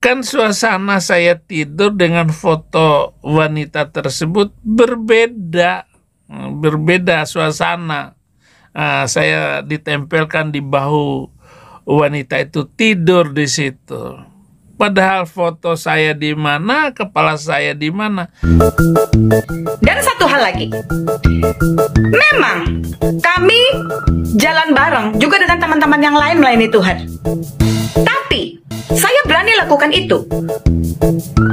Kan suasana saya tidur dengan foto wanita tersebut berbeda, berbeda suasana. Saya ditempelkan di bahu wanita itu tidur di situ. Padahal foto saya di mana, kepala saya di mana. Dan satu hal lagi, memang kami jalan bareng juga dengan teman-teman yang lain melayani Tuhan. Tapi saya berani lakukan itu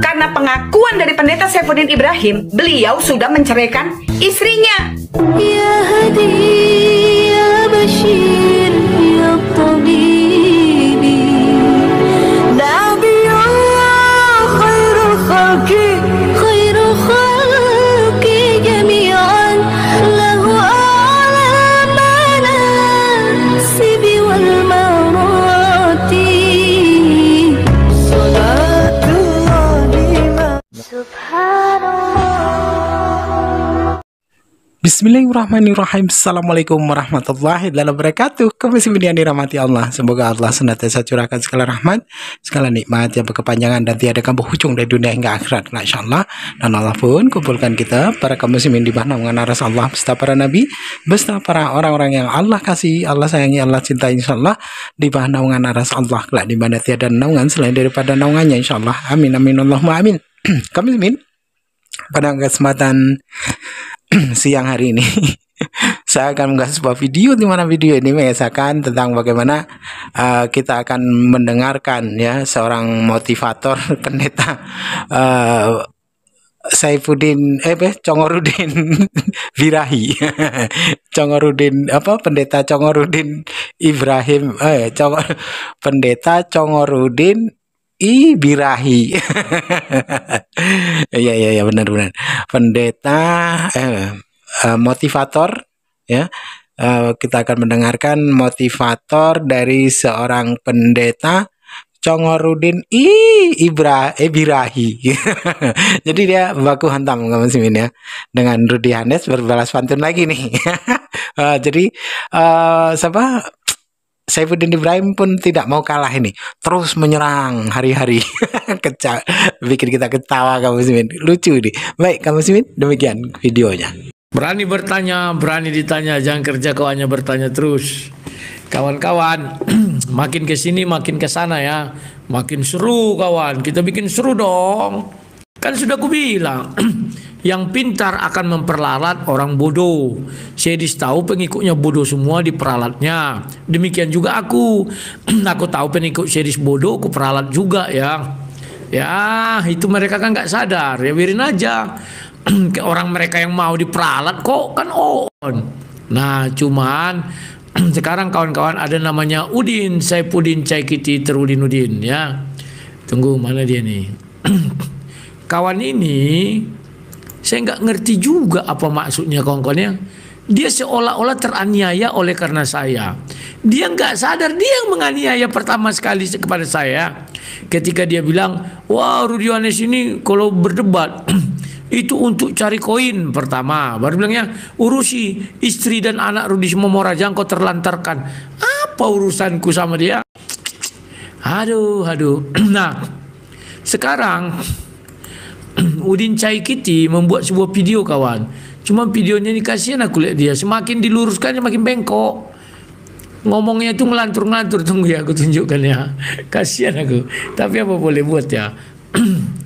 karena pengakuan dari Pendeta Saifuddin Ibrahim, beliau sudah menceraikan istrinya. Ya Hadi, ya Bashir, ya Tabibi, Nabi Allah, khairul khalqi, khairul khalqi jami'an, lahu a'la manasibi wal marati, salatullahi subhanallah. Bismillahirrahmanirrahim. Assalamualaikum warahmatullahi wabarakatuh. Kami yang dirahmati Allah. Semoga Allah senantiasa curahkan segala rahmat, segala nikmat yang berkepanjangan dan tiada berhujung dari dunia hingga akhirat, insyaallah. Dan Allah pun kumpulkan kita para kaum muslimin di bawah naungan aras Allah, beserta para nabi, beserta para orang-orang yang Allah kasih, Allah sayangi, Allah cintai, insyaallah, di bawah naungan aras Allah, kelak di mana tiada naungan selain daripada naungannya, insyaallah. Amin amin Allahumma amin. Kaum muslimin, pada kesempatan siang hari ini saya akan mengunggah sebuah video, di mana video ini mengisahkan tentang bagaimana kita akan mendengarkan ya seorang motivator pendeta Saifuddin Congorudin Birahi pendeta Congorudin Ibrahim pendeta Congorudin Birahi. Iya benar pendeta motivator ya. Kita akan mendengarkan motivator dari seorang pendeta Congorudin Birahi. Jadi dia baku hantam kaum muslimin ya, dengan Rudy Hanes berbalas pantun lagi nih. Jadi Saifuddin Ibrahim pun tidak mau kalah ini, terus menyerang hari-hari. Bikin kita ketawa kaum muslimin, lucu nih. Baik kaum muslimin, demikian videonya. Berani bertanya, berani ditanya, jangan kerja kau hanya bertanya terus. Kawan-kawan, makin ke sini makin ke sana ya, makin seru kawan. Kita bikin seru dong. Kan sudah aku bilang, yang pintar akan memperalat orang bodoh. Saya tahu pengikutnya bodoh semua, diperalatnya. Demikian juga aku. Aku tahu pengikut series bodoh, aku peralat juga ya. Ya itu mereka kan nggak sadar, ya biarin aja. Orang mereka yang mau diperalat kok kan on. Nah cuman sekarang kawan-kawan ada namanya Udin Saifuddin Caikiti Terudin Udin ya. Tunggu mana dia nih. Kawan ini saya nggak ngerti juga apa maksudnya kawan-kawannya. Dia seolah-olah teraniaya oleh karena saya. Dia nggak sadar dia yang menganiaya pertama sekali kepada saya. Ketika dia bilang, wah Rudy Hanes ini kalau berdebat itu untuk cari koin pertama. Baru bilangnya urusi istri dan anak Rudy semua Moraja kau terlantarkan. Apa urusanku sama dia? Aduh. Nah sekarang Udin Caikiti membuat sebuah video kawan. Cuma videonya ini kasihan aku lihat dia. Semakin diluruskannya makin bengkok. Ngomongnya itu ngelantur-ngelantur. Tunggu ya aku tunjukkan ya. Kasihan aku. Tapi apa boleh buat ya.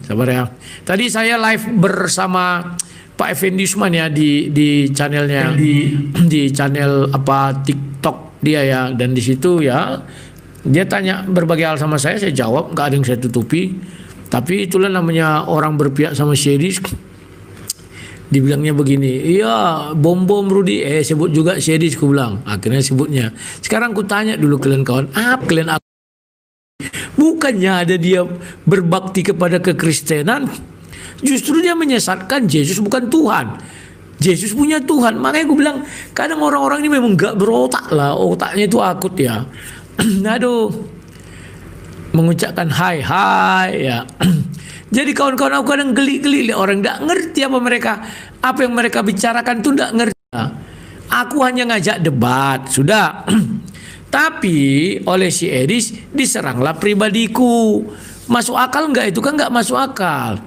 Sabar ya. Tadi saya live bersama Pak Effendi Usman ya di channelnya di channel TikTok dia ya. Dan di situ ya dia tanya berbagai hal sama saya jawab, nggak ada yang saya tutupi. Tapi itulah namanya orang berpihak sama series. Dibilangnya begini, iya bom Rudy, sebut juga series, ku bilang. Akhirnya sebutnya. Sekarang ku tanya dulu kalian kawan, kalian bukannya ada dia berbakti kepada kekristenan, justru dia menyesatkan Yesus bukan Tuhan. Yesus punya Tuhan. Makanya gue bilang kadang orang-orang ini memang gak berotak lah, otaknya itu akut ya. Aduh, mengucapkan hai ya. Jadi kawan-kawan aku kadang geli-geli orang tidak ngerti apa yang mereka bicarakan tuh tidak ngerti. Aku hanya ngajak debat sudah. Tapi oleh si Edis diseranglah pribadiku. Masuk akal nggak? Itu kan nggak masuk akal.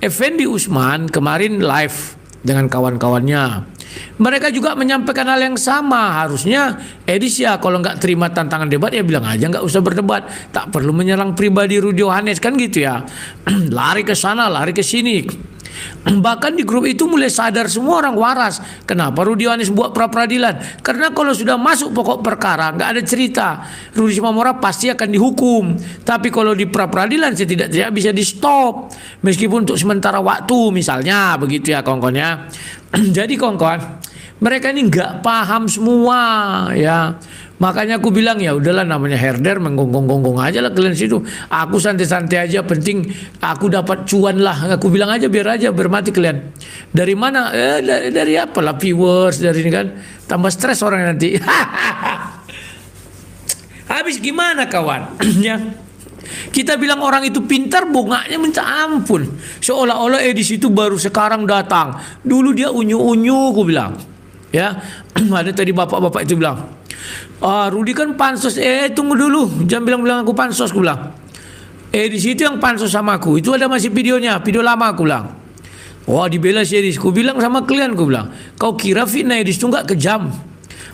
Effendi Usman kemarin live dengan kawan-kawannya. Mereka juga menyampaikan hal yang sama. Harusnya Edis ya kalau nggak terima tantangan debat ya bilang aja nggak usah berdebat. Tak perlu menyerang pribadi Rudi Yohanes kan gitu ya. Lari ke sana, lari ke sini. Bahkan di grup itu mulai sadar semua orang waras. Kenapa Rudi Yohanes buat pra-peradilan? Karena kalau sudah masuk pokok perkara nggak ada cerita, Rudi Simamora pasti akan dihukum. Tapi kalau di pra-peradilan tidak bisa di stop, meskipun untuk sementara waktu misalnya begitu ya kawan-kawan ya. Jadi kawan-kawan, mereka ini nggak paham semua ya. Makanya aku bilang ya udahlah, namanya herder menggonggong-gonggong aja lah kalian situ. Aku santai-santai aja, penting aku dapat cuan lah. Aku bilang aja biar mati kalian. Dari mana? Dari apa lah, viewers, dari ini kan. Tambah stres orang nanti. Habis gimana kawan? Ya. Kita bilang orang itu pintar, bunganya minta ampun. Seolah-olah Edis itu baru sekarang datang. Dulu dia unyu-unyu, aku bilang. Ya, ada tadi bapak-bapak itu bilang, Rudi kan pansos. Tunggu dulu, jangan bilang-bilang aku pansos, aku bilang. Di situ yang pansos sama aku, itu ada masih videonya, video lama, aku bilang. Wah, dibela si Edis. Aku bilang sama kalian, aku bilang, kau kira fitnah Edis itu nggak kejam?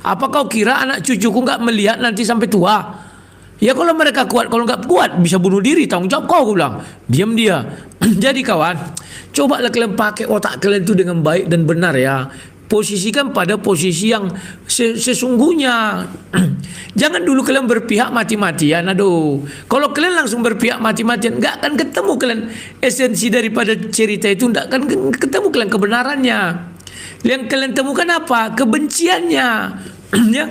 Apa kau kira anak cucuku nggak melihat nanti sampai tua? Ya kalau mereka kuat, kalau nggak kuat bisa bunuh diri, tanggung jawab kau, aku bilang. Diam dia. Jadi kawan, cobalah kalian pakai otak kalian itu dengan baik dan benar ya. Posisikan pada posisi yang sesungguhnya. Jangan dulu kalian berpihak mati-matian. Aduh, kalau kalian langsung berpihak mati-matian, nggak akan ketemu kalian esensi daripada cerita itu, nggak akan ketemu kalian kebenarannya. Yang kalian temukan apa? Kebenciannya. Ya,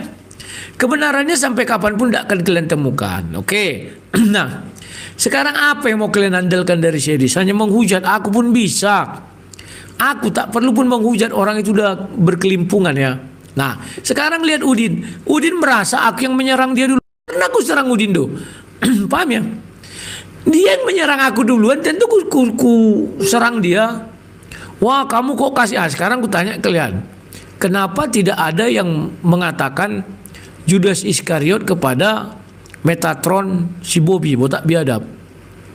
kebenarannya sampai kapanpun tidak akan kalian temukan. Oke. Nah, sekarang apa yang mau kalian andalkan dari Edis? Hanya menghujat? Aku pun bisa. Aku tak perlu pun menghujat, orang itu udah berkelimpungan ya. Nah, sekarang lihat Udin. Udin merasa aku yang menyerang dia dulu. Karena aku serang Udin tuh. Paham ya? Dia yang menyerang aku duluan, tentu ku serang dia. Wah, kamu kok kasih. Sekarang ku tanya kalian. Kenapa tidak ada yang mengatakan Judas Iskariot kepada Metatron si Bobby, botak biadab?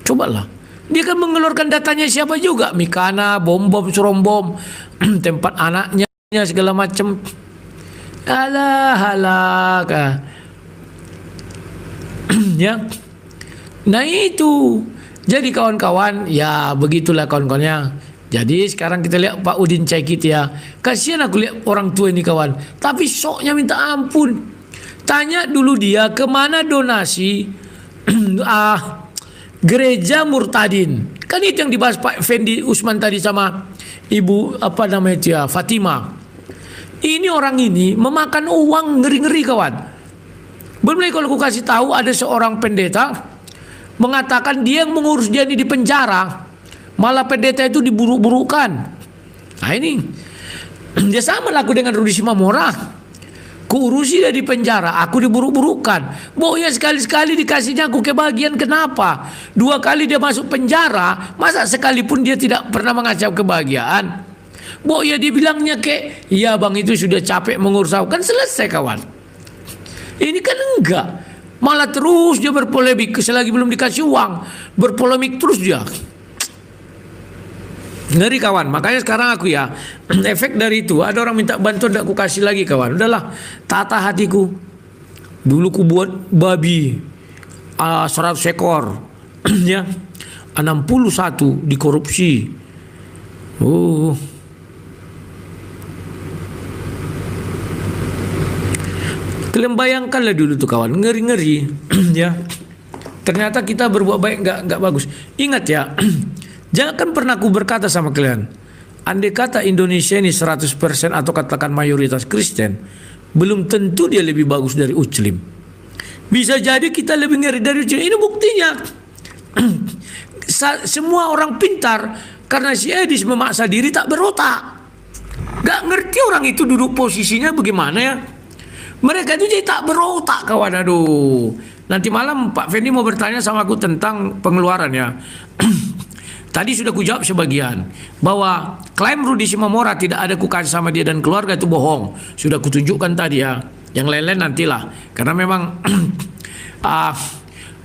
Cobalah. Dia kan mengeluarkan datanya siapa juga, Mikana, bom surombom, tempat anaknya segala macam. Alah. Ya. Nah itu. Jadi kawan-kawan, ya begitulah kawan-kawannya. Jadi sekarang kita lihat Pak Udin Caikit ya. Kasihan aku lihat orang tua ini kawan. Tapi soknya minta ampun. Tanya dulu dia kemana donasi gereja murtadin. Kan itu yang dibahas Pak Effendi Usman tadi sama Ibu apa namanya dia, Fatima. Ini orang ini memakan uang ngeri-ngeri kawan. Belum lagi kalau aku kasih tahu ada seorang pendeta mengatakan dia yang mengurus dia ini di penjara. Malah pendeta itu diburuk-burukan. Nah ini dia sama laku dengan Rudi Simamora. Kuurusi dia di penjara, aku diburuk-burukan. Pokoknya sekali-sekali dikasihnya aku kebahagiaan. Kenapa? 2 kali dia masuk penjara, masa sekalipun dia tidak pernah mengacau kebahagiaan? Pokoknya dibilangnya iya bang itu sudah capek mengurus aku. Kan selesai kawan. Ini kan enggak. Malah terus dia berpolemik, selagi belum dikasih uang, berpolemik terus dia. Ngeri kawan, makanya sekarang aku ya efek dari itu, ada orang minta bantuan tidak aku kasih lagi kawan. Udahlah, tata hatiku. Dulu ku buat babi 100 ekor ya, 61 dikorupsi. Kalian bayangkanlah dulu tuh kawan, ngeri-ngeri ya. Ternyata kita berbuat baik nggak bagus. Ingat ya. Jangan pernah aku berkata sama kalian, andai kata Indonesia ini 100% atau katakan mayoritas Kristen, belum tentu dia lebih bagus dari Uclim. Bisa jadi kita lebih ngeri dari Uclim. Ini buktinya. Semua orang pintar karena si Edis memaksa diri tak berotak. Gak ngerti orang itu duduk posisinya bagaimana ya. Mereka itu jadi tak berotak kawan. Aduh. Nanti malam Pak Fendi mau bertanya sama aku tentang pengeluaran ya. Tadi sudah kujawab sebagian bahwa klaim Rudi Simamora tidak ada kukasih sama dia dan keluarga itu bohong. Sudah kutunjukkan tadi ya. Yang lain-lain nantilah. Karena memang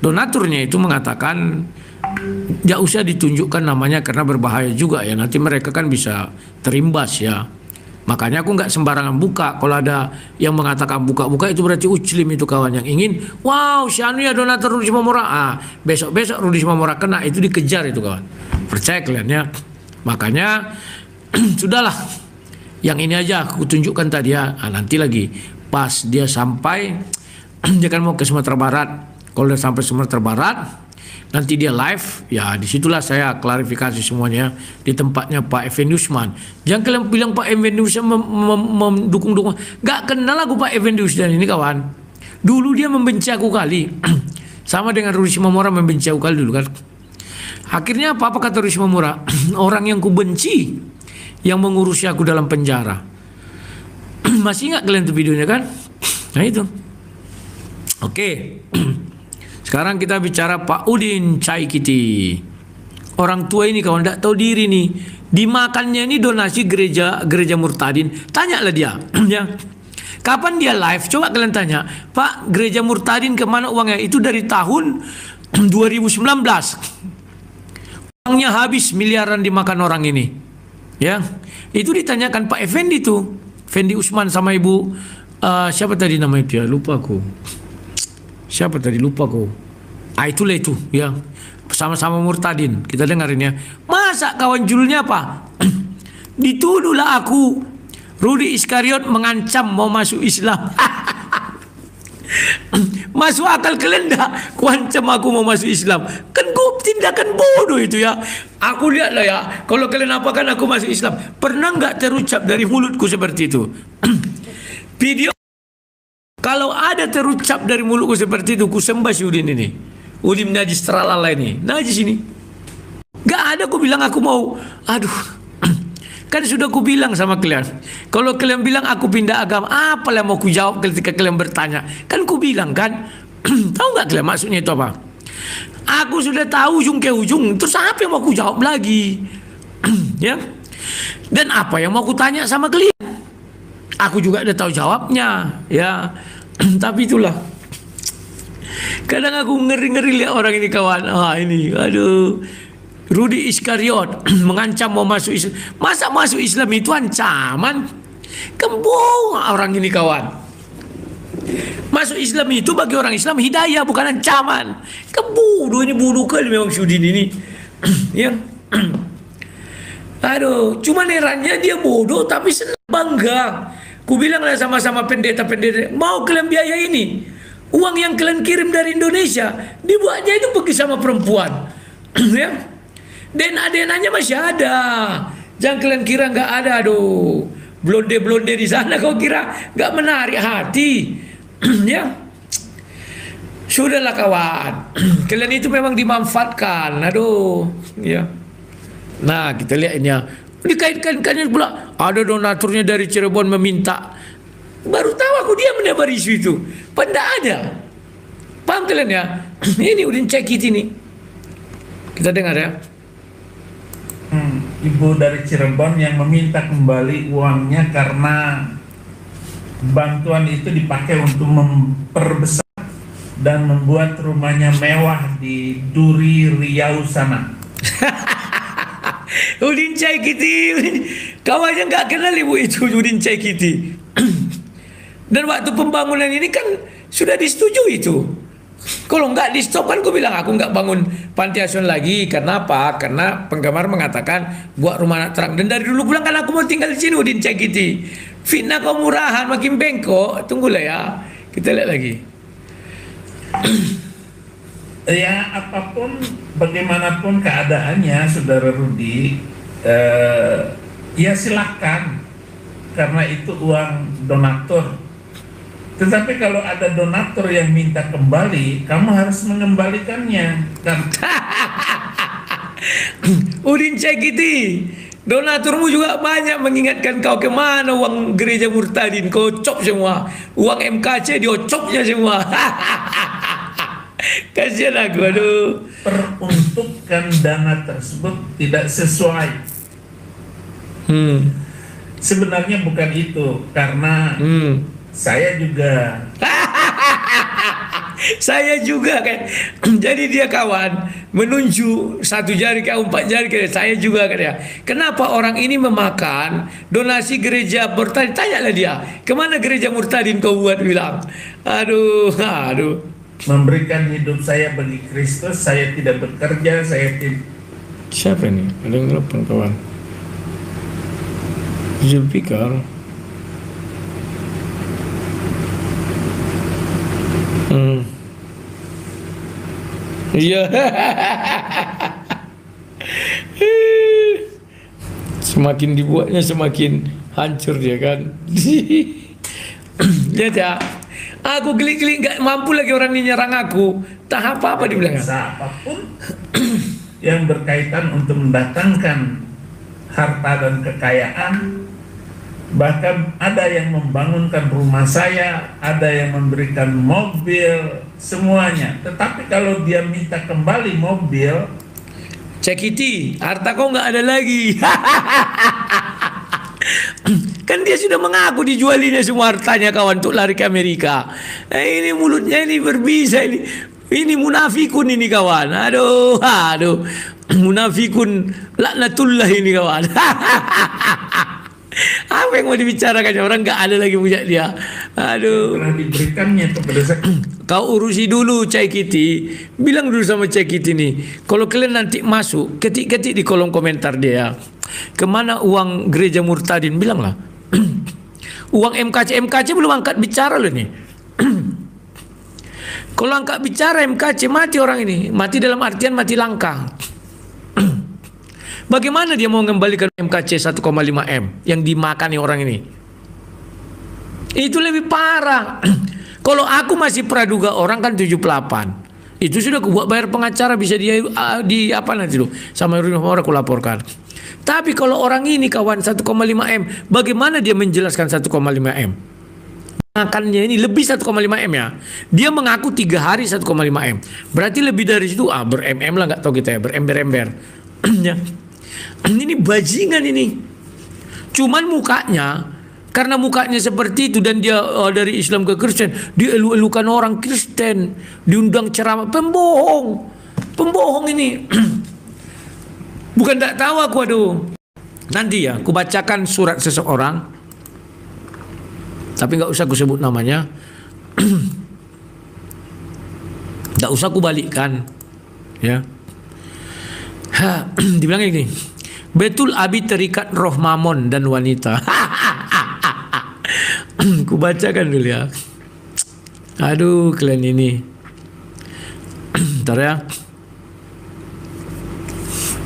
donaturnya itu mengatakan tidak usah ditunjukkan namanya karena berbahaya juga ya, nanti mereka kan bisa terimbas ya. Makanya aku nggak sembarangan buka. Kalau ada yang mengatakan buka-buka itu berarti uclim itu kawan yang ingin, wow si anu ya donatur Rudi Simamora, besok-besok Rudi Simamora kena, itu dikejar itu kawan. Percaya kalian ya. Makanya sudahlah, yang ini aja aku tunjukkan tadi ya. Nanti lagi pas dia sampai dia kan mau ke Sumatera Barat. Kalau udah sampai Sumatera Barat, nanti dia live, ya disitulah saya klarifikasi semuanya di tempatnya Pak Effendi Usman. Jangan kalian bilang Pak Effendi Usman mendukung-dukung. Gak kenal aku Pak Effendi Usman ini kawan. Dulu dia membenci aku kali, sama dengan Rudi Simamora membenci aku kali dulu kan. Akhirnya apa kata Rudi Simamora? Orang yang ku benci yang mengurusi aku dalam penjara. Masih ingat kalian tuh videonya kan? Nah itu. Oke. Sekarang kita bicara Pak Udin Caikiti. Orang tua ini kawan tidak tahu diri nih. Dimakannya ini donasi gereja Murtadin. Tanyalah dia. Ya. Kapan dia live? Coba kalian tanya. Pak, gereja Murtadin kemana uangnya? Itu dari tahun 2019. Uangnya habis miliaran dimakan orang ini. Ya. Itu ditanyakan Pak Effendi tuh. Effendi Usman sama ibu siapa tadi namanya dia? Lupa aku. Siapa tadi lupa kok. Itulah itu ya. Sama-sama Murtadin. Kita dengarin ya. Masa kawan judulnya apa? Dituduhlah aku Rudi Iskariot mengancam mau masuk Islam. Masuk akal kalian dah? Kuancam aku mau masuk Islam. Kan gue tindakan bodoh itu ya. Aku lihatlah ya. Kalau kalian apakan aku masuk Islam. Pernah nggak terucap dari mulutku seperti itu? Video. Kalau ada terucap dari mulutku seperti itu, ku sembah si Udin ini. Udin najis teralala ini. Najis ini. Gak ada ku bilang aku mau. Aduh. Kan sudah ku bilang sama kalian. Kalau kalian bilang aku pindah agama, apa yang mau ku jawab ketika kalian bertanya? Kan ku bilang kan. Tahu gak kalian maksudnya itu apa? Aku sudah tahu ujung ke ujung. Terus apa yang mau ku jawab lagi? Ya. Dan apa yang mau ku tanya sama kalian? Aku juga udah tahu jawabnya, ya. Tapi itulah. Kadang aku ngeri-ngeri lihat orang ini kawan. Ini, aduh. Rudi Iskariot mengancam mau masuk Islam. Masa masuk Islam itu ancaman? Kembung orang ini kawan. Masuk Islam itu bagi orang Islam hidayah, bukan ancaman. Bodoh ini, bodoh kali memang Sudin ini. Ya. Aduh, cuman herannya dia bodoh tapi senang, bangga. Ku bilanglah sama-sama pendeta-pendeta, mau kalian biaya ini, uang yang kalian kirim dari Indonesia, dibuatnya itu pergi sama perempuan. Ya. DNA-nya masih ada. Jangan kalian kira nggak ada. Aduh, blonde-blonde di sana kau kira nggak menarik hati. Ya. Sudahlah kawan. Kalian itu memang dimanfaatkan. Aduh, ya. Nah, kita lihat ini ya. Dikait-kaitkannya pula ada donaturnya dari Cirebon meminta. Baru tahu aku dia menebar isu itu. Padahal ada. Paham kalian ya? Ini Udin Caikiti ini. Kita dengar ya. Ibu dari Cirebon yang meminta kembali uangnya karena bantuan itu dipakai untuk memperbesar dan membuat rumahnya mewah di Duri Riau sana. Udin Caikiti, kau aja nggak kenal ibu itu Udin Caikiti. Dan waktu pembangunan ini kan sudah disetujui itu. Kalau nggak di stop kan, aku bilang aku nggak bangun panti asuhan lagi. Karena apa? Karena penggemar mengatakan buat rumah anak terang. Dan dari dulu pulang kan aku mau tinggal di sini Udin Caikiti. Fitnah kau murahan makin bengkok. Tunggulah ya, kita lihat lagi. Ya apapun bagaimanapun keadaannya saudara Rudi, ya silahkan karena itu uang donatur. Tetapi kalau ada donatur yang minta kembali, kamu harus mengembalikannya. Udin Caikiti, donaturmu juga banyak mengingatkan kau kemana uang gereja Murtadin. Kau cop semua, uang MKC diocopnya semua. Kasihan aku, aduh. Peruntukan dana tersebut tidak sesuai. Sebenarnya bukan itu, karena saya juga Saya juga kan. Jadi dia kawan menunjuk satu jari ke 4 jari ke saya juga kan ya. Kenapa orang ini memakan donasi gereja Murtadin? Tanyalah dia, kemana gereja Murtadin kau buat bilang. Aduh. Memberikan hidup saya bagi Kristus, saya tidak bekerja, saya tidak. Siapa ini? Ada yang telepon kawan. Zulfikar. Iya. Semakin dibuatnya semakin hancur dia kan. Lihat ya. Aku gelik-gelik gak mampu lagi orang ini nyerang aku. Tak apa-apa dibilang. Apapun yang berkaitan untuk mendatangkan harta dan kekayaan, bahkan ada yang membangunkan rumah saya, ada yang memberikan mobil, semuanya. Tetapi kalau dia minta kembali mobil, Cekiti, harta kau nggak ada lagi. Kan dia sudah mengaku dijualinya semua hartanya kawan untuk lari ke Amerika. Ini mulutnya ini berbisa ini. Ini munafikun ini kawan. Aduh. Munafikun laknatullah ini kawan. Apa yang mau dibicarakan? Orang nggak ada lagi punya dia. Aduh. telah diberikannya kepada saya. Kau urusi dulu Cai Kiti. Bilang dulu sama Cai Kiti nih. Kalau kalian nanti masuk, ketik-ketik di kolom komentar dia. Kemana uang gereja Murtadin? Bilanglah. Uang MKC belum angkat bicara loh nih. Kalau angkat bicara MKC mati orang ini. Mati dalam artian mati langka. Bagaimana dia mau mengembalikan MKC 1,5 M yang dimakani orang ini? Itu lebih parah. Kalau aku masih praduga orang kan 78. Itu sudah aku buat bayar pengacara, bisa dia di apa nanti loh sama orang aku laporkan. Tapi kalau orang ini kawan 1,5 M, bagaimana dia menjelaskan 1,5 M? Makannya ini lebih 1,5 M ya. Dia mengaku 3 hari 1,5 M. Berarti lebih dari situ ber-MM lah, nggak tahu kita ya, berember-ember. Ya. Ini bajingan ini. Cuman mukanya, karena mukanya seperti itu dan dia dari Islam ke Kristen, dielu-elukan orang Kristen, diundang ceramah, pembohong ini. Bukan tak tahu aku, aduh. Nanti ya, aku bacakan surat seseorang, tapi nggak usah aku sebut namanya. Nggak usah aku balikkan, ya. Dibilang ini, betul Abi terikat roh mamon dan wanita. Ku bacakan dulu ya. Aduh, kalian ini. Bentar ya.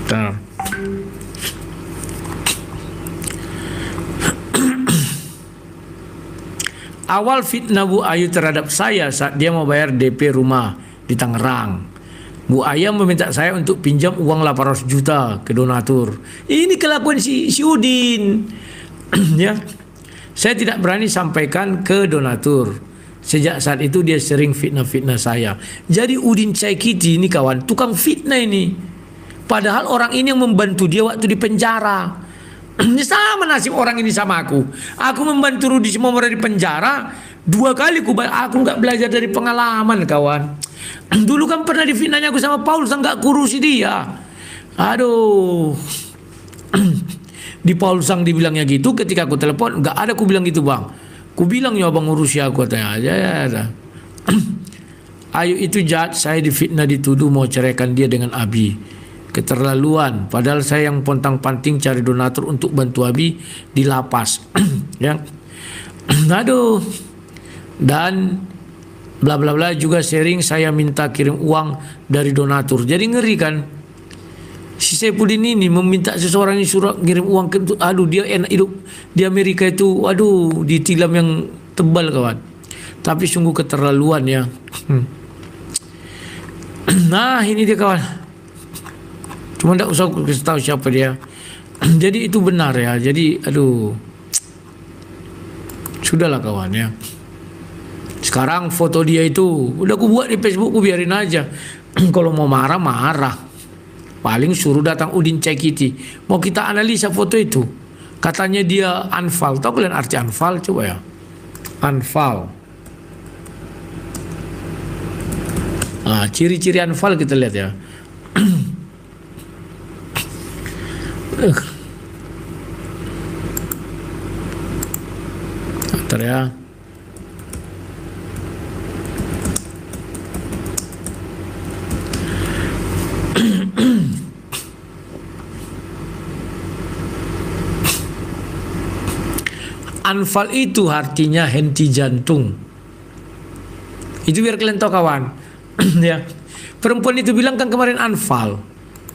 Bentar. Awal fitnah Bu Ayu terhadap saya saat dia mau bayar DP rumah di Tangerang. Bu Ayam meminta saya untuk pinjam uang 800 juta ke donatur. Ini kelakuan si Udin. Ya. Saya tidak berani sampaikan ke donatur. Sejak saat itu dia sering fitnah-fitnah saya. Jadi Udin Caikiti ini kawan, tukang fitnah ini. Padahal orang ini yang membantu dia waktu di penjara. Ini sama nasib orang ini sama aku. Aku membantu Rudi semua di penjara. 2 kali aku nggak belajar dari pengalaman kawan. Dulu kan pernah difitnahnya aku sama Paulus, nggak kurusi dia. Aduh. Di Paulus dibilangnya gitu, ketika aku telepon nggak ada aku bilang gitu bang. Ku bilang ya bang urusi aku katanya aja ya. Ayu itu jahat, saya difitnah dituduh mau ceraikan dia dengan Abi. Keterlaluan, padahal saya yang pontang-panting cari donatur untuk bantu Abi di lapas. Ya. Aduh. Dan bla bla bla juga sharing saya minta kirim uang dari donatur. Jadi ngeri kan? Si Saipudin ini meminta seseorang ini suruh kirim uang ke, aduh dia enak hidup di Amerika itu, aduh ditilam yang tebal kawan. Tapi sungguh keterlaluan ya. Nah ini dia kawan. Cuma tidak usah aku kasih tahu siapa dia. Jadi itu benar ya. Jadi aduh, sudahlah kawan ya. Sekarang foto dia itu udah aku buat di Facebook, aku biarin aja. Kalau mau marah marah. Paling suruh datang Udin Caikiti. Mau kita analisa foto itu. Katanya dia unfal. Tahu kalian arti unfal? Coba ya. Unfal. Ciri-ciri anfal kita lihat ya. Bentar ya. Anfal itu artinya henti jantung. Itu biar kalian tahu kawan. Ya. Perempuan itu bilang kan kemarin anfal.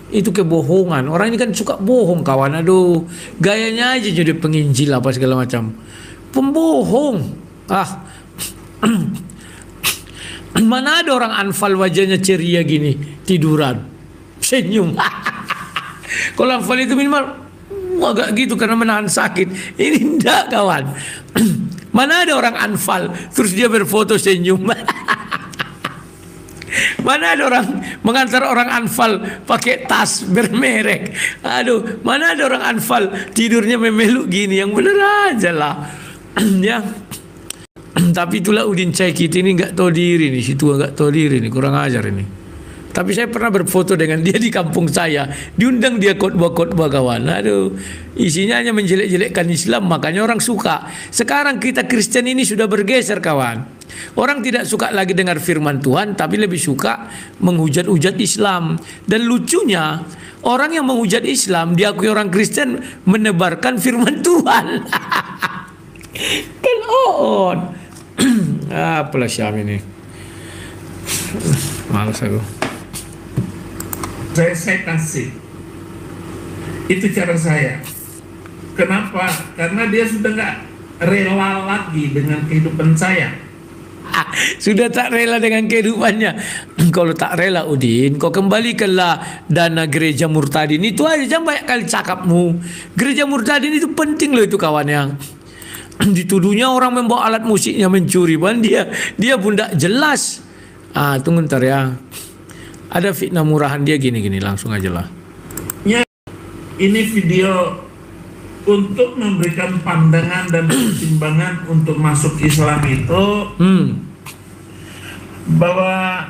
Itu kebohongan. Orang ini kan suka bohong kawan. Aduh, gayanya aja jadi penginjil apa segala macam. Pembohong. Mana ada orang anfal wajahnya ceria gini, tiduran, senyum. Kalau anfal itu minimal agak gitu karena menahan sakit. Ini enggak kawan. Mana ada orang anfal terus dia berfoto senyum. Mana ada orang mengantar orang anfal pakai tas bermerek. Aduh, mana ada orang anfal tidurnya memeluk gini. Yang bener aja lah. Ya. Tapi itulah Udin Caikiti ini nggak tahu diri nih, situ nggak tahu diri nih, kurang ajar ini. Tapi saya pernah berfoto dengan dia di kampung saya, diundang dia khotbah-khotbah kawan. Aduh, isinya hanya menjelek-jelekkan Islam, makanya orang suka. Sekarang kita Kristen ini sudah bergeser kawan. Orang tidak suka lagi dengar firman Tuhan, tapi lebih suka menghujat-hujat Islam. Dan lucunya, orang yang menghujat Islam diakui orang Kristen menebarkan firman Tuhan. Kan on. Apalah Syam ini. Malas aku. Saya kasih. Itu cara saya. Kenapa? Karena dia sudah nggak rela lagi dengan kehidupan saya. Sudah tak rela dengan kehidupannya. Kalau tak rela Udin, kau kembalikanlah dana gereja Murtadin. Itu aja, jangan banyak kali cakapmu. Gereja Murtadin itu penting loh itu kawannya. Dituduhnya orang membawa alat musiknya mencuri. Dia pun tak jelas. Tunggu ntar ya. Ada fitnah murahan dia gini-gini, langsung aja lah. Ya, ini video untuk memberikan pandangan dan pertimbangan untuk masuk Islam itu bahwa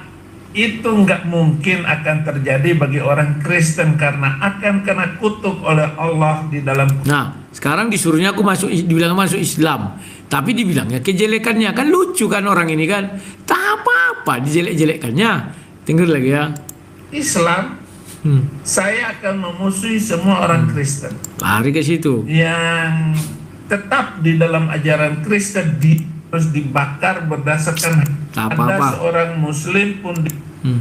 itu nggak mungkin akan terjadi bagi orang Kristen karena akan kena kutuk oleh Allah di dalam. Nah, sekarang disuruhnya aku dibilang masuk Islam, tapi dibilangnya kejelekannya kan lucu kan orang ini kan, tak apa-apa dijelek-jelekkannya. Tinggal lagi ya. Islam, saya akan memusuhi semua orang Kristen. Lari ke situ. Yang tetap di dalam ajaran Kristen harus dibakar berdasarkan ada seorang Muslim pun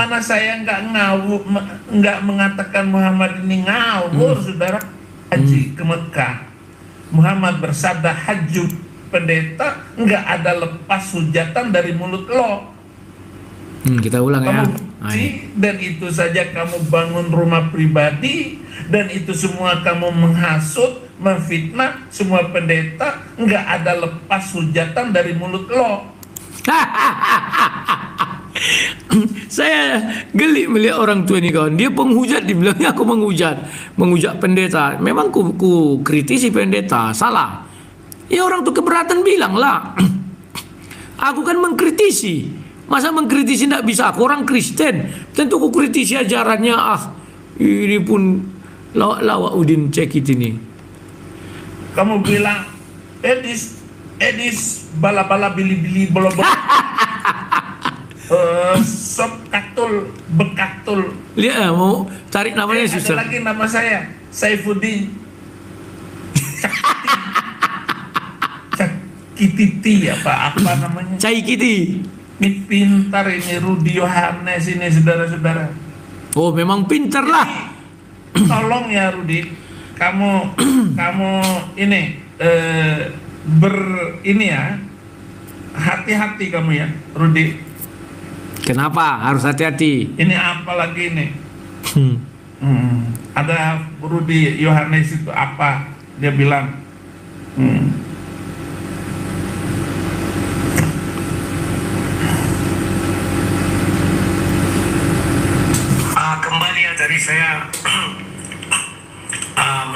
mana saya nggak mengatakan Muhammad ini ngawur, saudara. Haji ke Mekah, Muhammad bersabda haju pendeta nggak ada lepas hujatan dari mulut lo. Kita ulang ya. Dan itu saja kamu bangun rumah pribadi, dan itu semua kamu menghasut, memfitnah semua pendeta, nggak ada lepas hujatan dari mulut lo. Saya geli melihat orang tua ini kawan. Dia penghujat, dibilangnya aku menghujat pendeta. Memang ku kritisi pendeta, salah. Ya orang tuh keberatan bilang lah. Aku kan mengkritisi. Masa mengkritisi tidak bisa? Aku orang Kristen, tentu ku kritisi ajarannya. Ini pun lawak Udin Caikiti ini. Kamu bilang Edis bala-bala bili-bili bolo-bolo. Sop katul bekatul. Lihat mau cari namanya susah. Ada lagi nama saya Saifuddin Cakititi apa namanya? Caikiti. Ini pintar ini Rudi Yohanes ini saudara-saudara. Oh memang pintar lah. Tolong ya Rudi, kamu ini ini ya, hati-hati kamu ya Rudi. Kenapa harus hati-hati? Ini apa lagi nih? Ada Rudi Yohanes itu apa? Dia bilang. Kembali ya tadi saya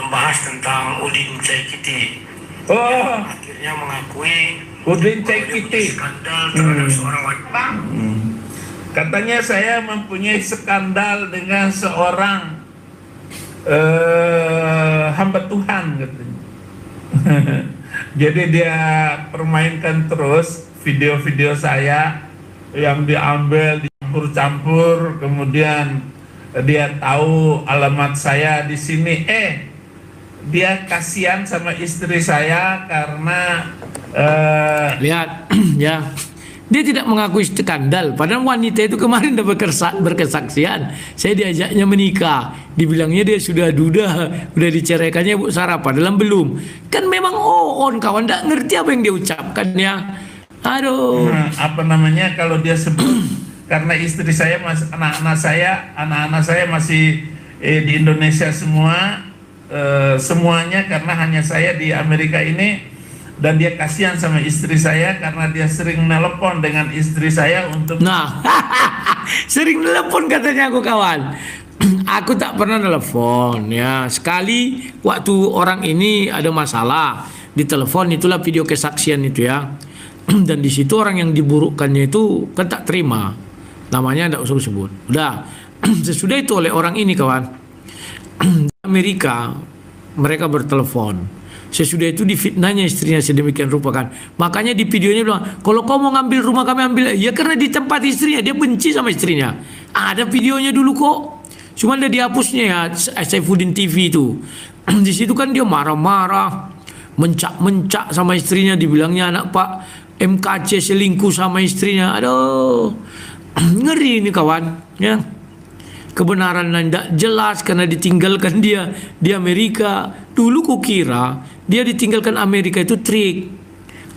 membahas tentang Udin Caikiti. Akhirnya mengakui Udin Caikiti skandal terhadap seorang wanita. Katanya saya mempunyai skandal dengan seorang hamba Tuhan katanya. Jadi dia permainkan terus video-video saya yang diambil, dicampur-campur, kemudian dia tahu alamat saya di sini. Dia kasihan sama istri saya karena Lihat, ya. Dia tidak mengakui skandal. Padahal wanita itu kemarin udah berkesaksian. Saya diajaknya menikah. Dibilangnya dia sudah duda, udah diceraikannya Bu Sarah. Padahal belum. Kan memang on kawan, tidak ngerti apa yang dia ucapkan ya. Aduh. apa namanya kalau dia sebut karena istri saya anak-anak saya masih di Indonesia semua, semuanya karena hanya saya di Amerika ini. Dan dia kasihan sama istri saya karena dia sering nelpon dengan istri saya untuk... Nah, sering nelpon katanya aku kawan. Aku tak pernah nelpon ya. Sekali waktu orang ini ada masalah di telepon, itulah video kesaksian itu ya. Dan di situ orang yang diburukkannya itu kan tak terima. Namanya tidak usah sebut. Udah. Sesudah itu oleh orang ini kawan. Amerika mereka bertelepon. Sesudah itu difitnahnya istrinya sedemikian rupa kan. Makanya di videonya bilang, kalau kau mau ngambil rumah kami ambil. Ya karena di tempat istrinya, dia benci sama istrinya. Ada videonya dulu kok. Cuma udah dihapusnya ya Saifuddin TV itu. Di situ kan dia marah-marah, mencak-mencak sama istrinya, dibilangnya anak Pak MKC selingkuh sama istrinya. Aduh. Ngeri ini kawan, ya. Kebenaran tidak jelas karena ditinggalkan dia di Amerika. Dulu kukira dia ditinggalkan Amerika itu trik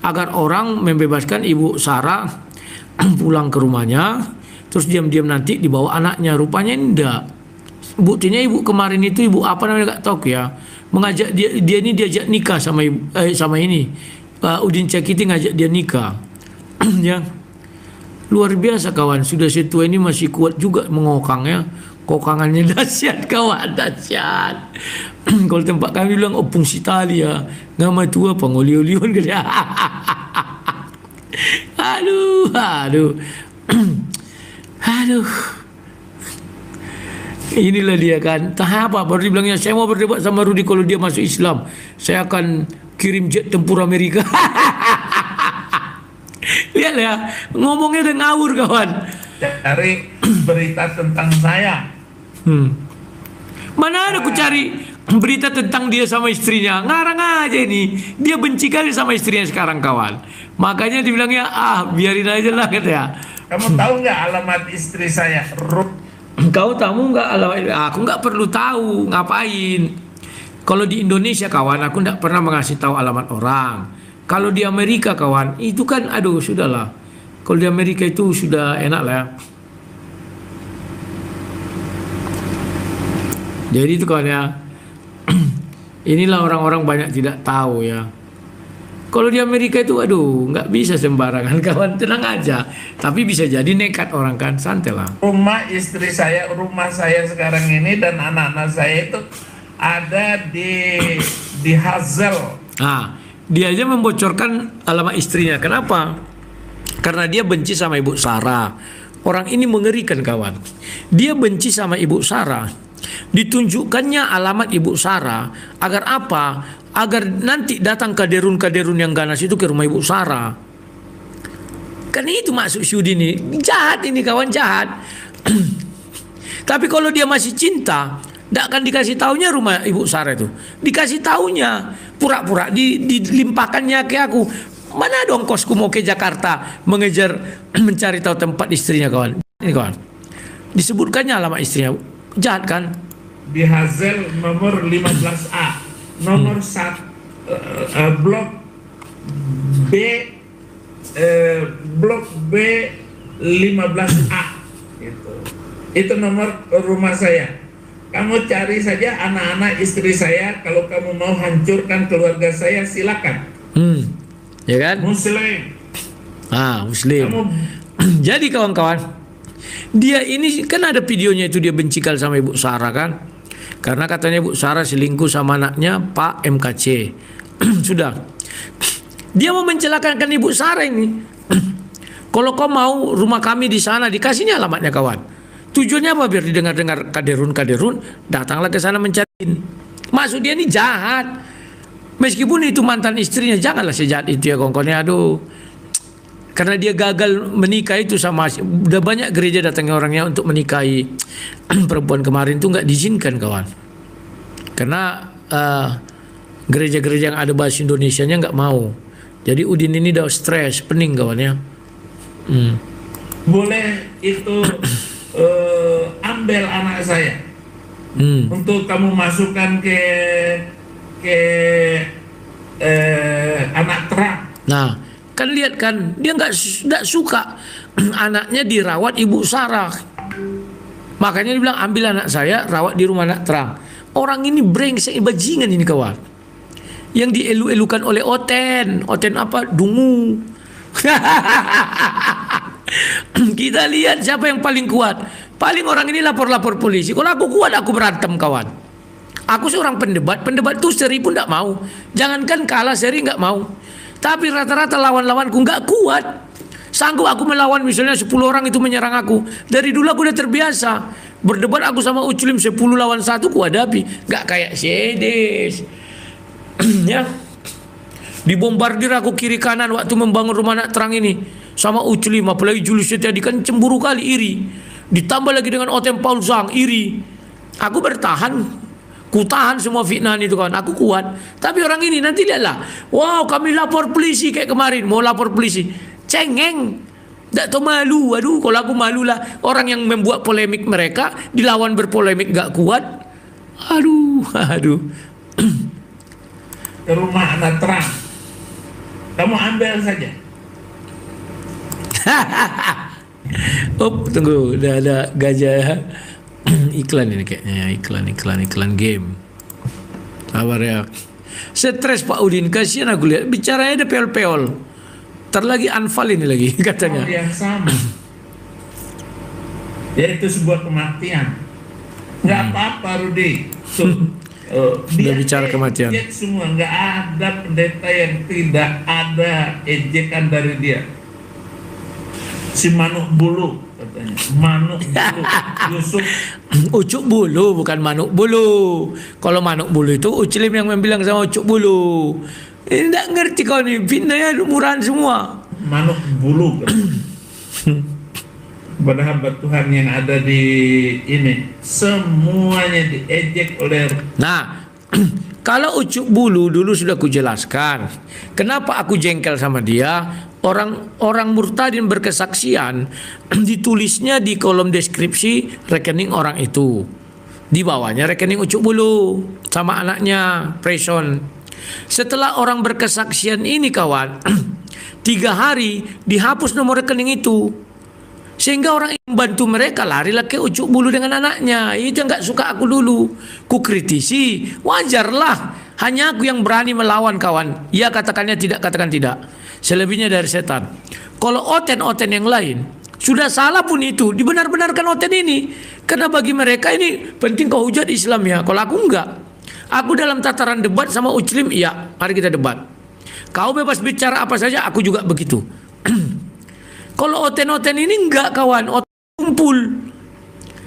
agar orang membebaskan Ibu Sarah pulang ke rumahnya, terus diam-diam nanti dibawa anaknya. Rupanya enggak. Buktinya ibu kemarin itu, ibu apa namanya nggak tahu ya, mengajak dia ini diajak nikah sama sama ini Udin Cakiti, ngajak dia nikah. Ya. Luar biasa kawan, sudah setua ini masih kuat juga mengokang ya. Kokangannya dahsyat kawan, dahsyat. Kalau tempat kami bilang opung sitali ya, nama tua pengoliolion gitu. Aduh. Aduh. Inilah dia kan. Tahap apa baru dibilangnya saya mau berdebat sama Rudi kalau dia masuk Islam. Saya akan kirim jet tempur Amerika. Lihat ya, ngomongnya udah ngawur kawan. Cari berita tentang saya. Mana ada aku cari berita tentang dia sama istrinya. Ngarang aja ini. Dia benci kali sama istrinya sekarang kawan. Makanya dibilangnya biarin aja lah katanya. Kamu tahu nggak alamat istri saya? Kau tahu nggak alamat? Aku nggak perlu tahu. Ngapain? Kalau di Indonesia kawan, aku nggak pernah mengasih tahu alamat orang. Kalau di Amerika kawan, itu kan aduh sudahlah. Kalau di Amerika itu sudah enak lah ya. Jadi itu kawan ya. Inilah orang-orang banyak tidak tahu ya. Kalau di Amerika itu aduh nggak bisa sembarangan kawan, tenang aja. Tapi bisa jadi nekat orang kan, santai lah. Rumah istri saya, rumah saya sekarang ini dan anak-anak saya itu ada di Hazel. Dia aja membocorkan alamat istrinya. Kenapa? Karena dia benci sama Ibu Sarah. Orang ini mengerikan kawan. Dia benci sama Ibu Sarah. Ditunjukkannya alamat Ibu Sarah agar apa? Agar nanti datang kaderun-kaderun yang ganas itu ke rumah Ibu Sarah. Kan itu maksud Syudi ini. Jahat ini kawan, jahat. Tapi kalau dia masih cinta, tidak akan dikasih taunya rumah Ibu Sarah itu. Dikasih taunya pura-pura dilimpahkannya ke aku. Mana dong kosku mau ke Jakarta mengejar mencari tahu tempat istrinya kawan. Ini kawan. Disebutkannya alamat istrinya. Jahat kan? Di Hazel nomor 15A. Nomor 1 blok B blok B 15A gitu. Itu nomor rumah saya. Kamu cari saja anak-anak istri saya. Kalau kamu mau hancurkan keluarga saya silakan. Ya kan? Muslim. Muslim. Jadi kawan-kawan, dia ini kan ada videonya itu dia benci kali sama Ibu Sarah kan? Karena katanya Ibu Sarah selingkuh sama anaknya Pak MKC. Sudah. Dia mau mencelakakan Ibu Sarah ini. Kalau kau mau rumah kami di sana, dikasihnya alamatnya kawan. Tujuannya apa? Biar didengar-dengar kaderun, datanglah ke sana mencariin. Maksud dia ini jahat. Meskipun itu mantan istrinya, janganlah sejahat itu ya kawan-kawan. Aduh. Karena dia gagal menikah itu sama, udah banyak gereja datangnya orangnya untuk menikahi perempuan kemarin itu nggak diizinkan kawan. Karena gereja-gereja yang ada bahasa Indonesianya nggak mau. Jadi Udin ini udah stres, pening kawan ya. Boleh itu ambil anak saya untuk kamu masukkan ke anak terang. Nah, kan lihat kan, dia nggak suka anaknya dirawat ibu Sarah. Makanya dia bilang ambil anak saya, rawat di rumah anak terang. Orang ini brengsek bajingan ini kawan. Yang dielu-elukan oleh Oten apa? Dungu. Kita lihat siapa yang paling kuat. Paling orang ini lapor polisi. Kalau aku kuat, aku berantem kawan. Aku seorang pendebat tuh seri pun tidak mau. Jangankan kalah seri nggak mau. Tapi rata-rata lawan-lawanku nggak kuat. Sanggup aku melawan misalnya 10 orang itu menyerang aku. Dari dulu aku udah terbiasa. Berdebat aku sama Uculim 10 lawan 1 ku hadapi. Nggak kayak Sedes. Ya. Dibombardir aku kiri kanan waktu membangun rumah anak terang ini. Sama Uculim, apalagi Julius Setiadi kan cemburu kali, iri. Ditambah lagi dengan Otem Paul Zhang, iri. Aku bertahan. Ku tahan semua fitnah itu kawan. Aku kuat. Tapi orang ini nanti lihatlah. Wow, kami lapor polisi kayak kemarin. Mau lapor polisi. Cengeng. Tak tahu malu. Aduh, kalau aku malulah. Orang yang membuat polemik mereka dilawan berpolemik gak kuat. Aduh. Ke rumah anak terang. Kamu ambil saja. Tunggu. Udah ada gajah. Iklan ini kayaknya, iklan game. Sabar ya. Stres Pak Udin, kasihan aku lihat bicaranya ada peol-peol. Ntar lagi anfal ini lagi katanya. Yang sama. Yaitu sebuah kematian. Nggak apa-apa Rudi. Dia bicara kematian. Ejek semua, nggak ada pendeta yang tidak ada ejekan dari dia. Si Manuk Bulu katanya. Manuk Bulu. Yusuf. Ucuk Bulu bukan Manuk Bulu. Kalau Manuk Bulu itu Uculim yang membilang sama Ucuk Bulu. Ini tidak ngerti kau nih, fitnahnya murahan semua. Manuk Bulu. Padahal Tuhan yang ada di ini semuanya diejek oleh. Nah, kalau Ucuk Bulu dulu sudah kujelaskan. Kenapa aku jengkel sama dia? Orang murtadin berkesaksian ditulisnya di kolom deskripsi rekening orang itu. Di bawahnya rekening Ucuk Bulu sama anaknya Preson. Setelah orang berkesaksian ini kawan, 3 hari dihapus nomor rekening itu. Sehingga orang yang membantu mereka larilah ke Ucuk Bulu dengan anaknya. Itu yang gak suka aku dulu. Ku kritisi, wajarlah. Hanya aku yang berani melawan kawan. Ya katakannya tidak, katakan tidak. Selebihnya dari setan. Kalau oten-oten yang lain sudah salah pun itu dibenar-benarkan oten ini. Karena bagi mereka ini penting kau hujat Islam ya. Kalau aku enggak. Aku dalam tataran debat sama Uculim, iya, mari kita debat. Kau bebas bicara apa saja, aku juga begitu. Kalau oten-oten ini enggak kawan, oten tumpul.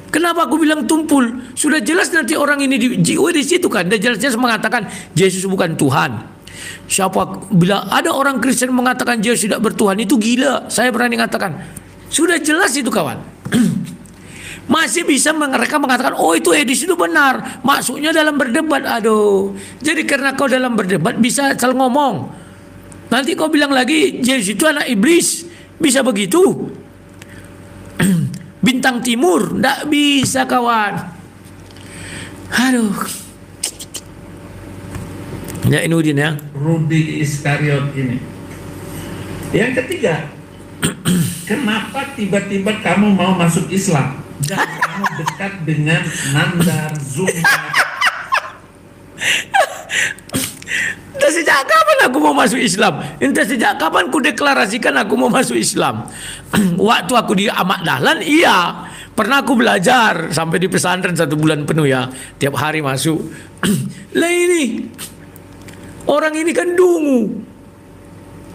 Kenapa aku bilang tumpul? Sudah jelas nanti orang ini di situ kan, dia jelas-jelas mengatakan Yesus bukan Tuhan. Siapa bila ada orang Kristen mengatakan Yesus tidak bertuhan, itu gila. Saya berani katakan. Sudah jelas itu kawan. Masih bisa mereka mengatakan oh itu Edis itu benar. Maksudnya dalam berdebat. Aduh. Jadi karena kau dalam berdebat bisa asal ngomong. Nanti kau bilang lagi Yesus itu anak iblis. Bisa begitu. Bintang timur. Tidak bisa kawan. Aduh. Ya ini Udin ya. Rudi Iskariot ini. Yang ketiga, kenapa tiba-tiba kamu mau masuk Islam dan kamu dekat dengan Nandar Zumba? Entah sejak kapan aku mau masuk Islam. Entah sejak kapan ku deklarasikan aku mau masuk Islam. Waktu aku di Ahmad Dahlan, iya. Pernah aku belajar sampai di pesantren 1 bulan penuh ya. Tiap hari masuk. Lah ini orang ini kan dungu.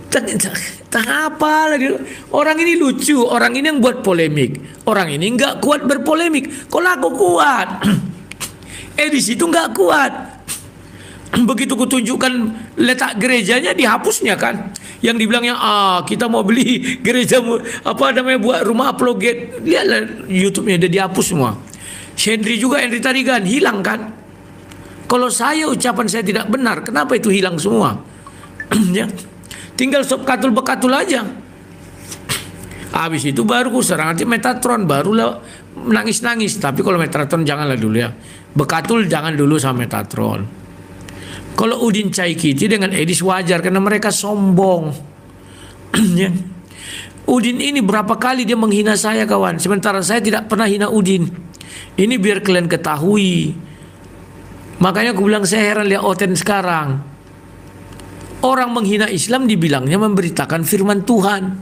Tak apa lagi. Orang ini lucu, orang ini yang buat polemik, orang ini nggak kuat berpolemik. Kalau aku kuat, Edis itu nggak kuat. Begitu kutunjukkan letak gerejanya, dihapusnya kan. Yang dibilangnya kita mau beli gereja apa namanya buat rumah apologet, lihatlah YouTube-nya udah dihapus semua. Henry juga, Henry Tarigan hilang kan. Kalau saya ucapan saya tidak benar, kenapa itu hilang semua? Ya. Tinggal sop katul bekatul aja. Habis itu baru ku serang nanti Metatron, barulah nangis-nangis. Tapi kalau Metatron janganlah dulu ya. Bekatul jangan dulu sama Metatron. Kalau Udin Caikiti dengan Edis wajar karena mereka sombong. Ya. Udin ini berapa kali dia menghina saya kawan, sementara saya tidak pernah hina Udin. Ini biar kalian ketahui. Makanya aku bilang saya heran lihat Oten sekarang. Orang menghina Islam dibilangnya memberitakan firman Tuhan.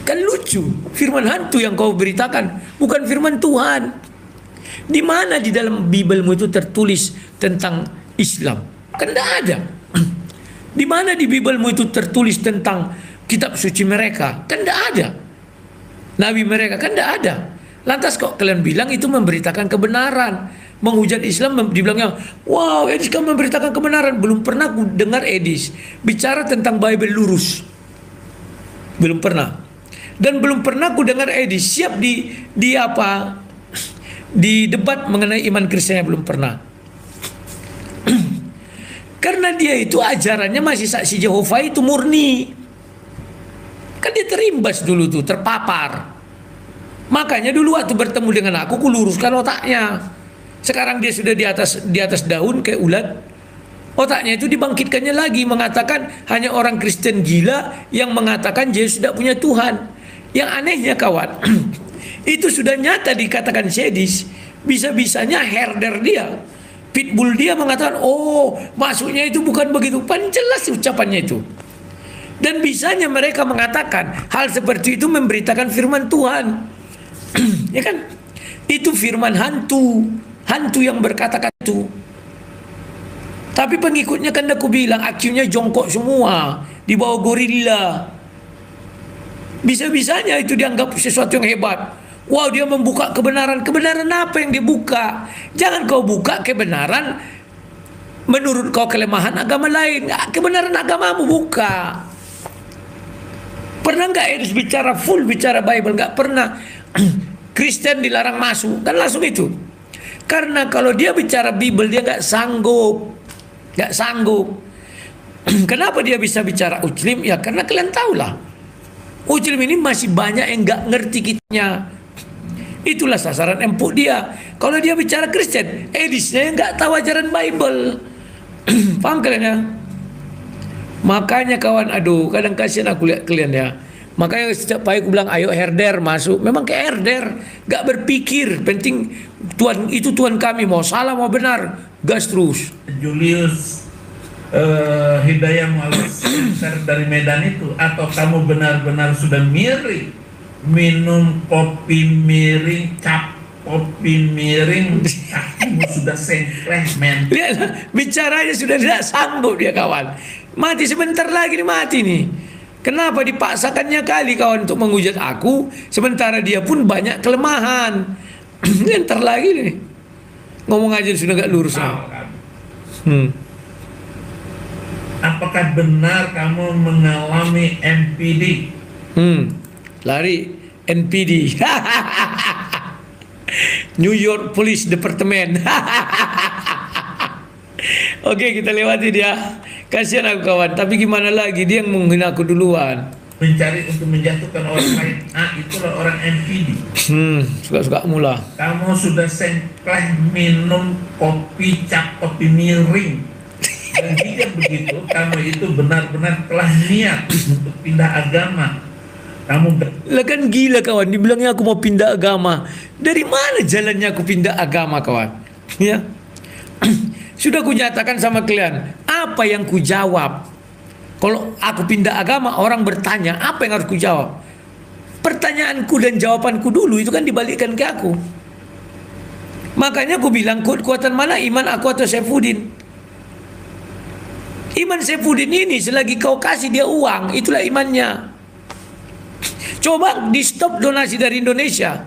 Kan lucu, firman hantu yang kau beritakan, bukan firman Tuhan. Di mana di dalam Bibelmu itu tertulis tentang Islam? Kan tidak ada. Di mana di Bibelmu itu tertulis tentang kitab suci mereka? Kan tidak ada. Nabi mereka kan tidak ada. Lantas kok kalian bilang itu memberitakan kebenaran? Menghujat Islam dibilangnya, wow Edis kamu memberitakan kebenaran. Belum pernah aku dengar Edis bicara tentang Bible lurus. Belum pernah. Dan belum pernah aku dengar Edis siap di debat mengenai iman Kristennya, belum pernah. Karena dia itu ajarannya masih saksi Jehovah itu murni. Kan dia terimbas dulu tuh, terpapar. Makanya dulu waktu bertemu dengan aku luruskan otaknya. Sekarang dia sudah di atas daun kayak ulat. Otaknya itu dibangkitkannya lagi, mengatakan hanya orang Kristen gila yang mengatakan Yesus tidak punya Tuhan. Yang anehnya kawan, itu sudah nyata dikatakan Sedis. Bisa-bisanya herder dia, pitbull dia mengatakan, oh maksudnya itu bukan begitu. Pan jelas ucapannya itu. Dan bisanya mereka mengatakan hal seperti itu memberitakan firman Tuhan. Ya kan? Itu firman hantu. Hantu yang berkata-kata itu. Tapi pengikutnya kan aku bilang akhirnya jongkok semua di bawah gorila. Bisa-bisanya itu dianggap sesuatu yang hebat. Wow, dia membuka kebenaran. Kebenaran apa yang dibuka? Jangan kau buka kebenaran menurut kau kelemahan agama lain. Kebenaran agamamu buka. Pernah nggak Edis bicara full bicara Bible? Nggak pernah. Kristen dilarang masuk, kan langsung itu. Karena kalau dia bicara Bible dia nggak sanggup. Kenapa dia bisa bicara Uclim? Ya karena kalian tahu lah. Uclim ini masih banyak yang nggak ngerti kitanya. Itulah sasaran empuk dia. Kalau dia bicara Kristen, Edisnya nggak tahu ajaran Bible. Paham kalian ya? Makanya kawan, aduh kadang kasihan aku lihat kalian ya. Makanya setiap pagi aku bilang ayo herder masuk. Memang kayak herder, gak berpikir. Penting Tuhan itu Tuhan kami, mau salah mau benar, gas terus. Julius Hidayah Mualas dari Medan itu, atau kamu benar-benar sudah miring minum kopi miring, cap kopi miring, kamu sudah sengkleh men. Lihatlah, bicaranya sudah tidak sanggup dia kawan. Mati sebentar lagi nih mati nih. Kenapa dipaksakannya kali kawan untuk menghujat aku, sementara dia pun banyak kelemahan. Ntar lagi nih ngomong aja sudah gak lurus. Apakah benar kamu mengalami NPD? Lari NPD. New York Police Department. Oke, kita lewati dia. Kasihan aku kawan, tapi gimana lagi, dia yang menghina aku duluan. Mencari untuk menjatuhkan orang lain, itulah orang NPD. Suka-suka mula. Kamu sudah sengkleh minum kopi cap kopi miring. Dan jika begitu, kamu itu benar-benar telah niat untuk pindah agama. Kamu lah kan gila kawan, dibilangnya aku mau pindah agama. Dari mana jalannya aku pindah agama kawan? Ya. Sudah kunyatakan sama kalian, apa yang ku jawab? Kalau aku pindah agama, orang bertanya, apa yang harus ku jawab? Pertanyaanku dan jawabanku dulu itu kan dibalikkan ke aku. Makanya aku bilang, kekuatan mana iman aku atau Saifuddin? Iman Saifuddin ini selagi kau kasih dia uang, itulah imannya. Coba di stop donasi dari Indonesia.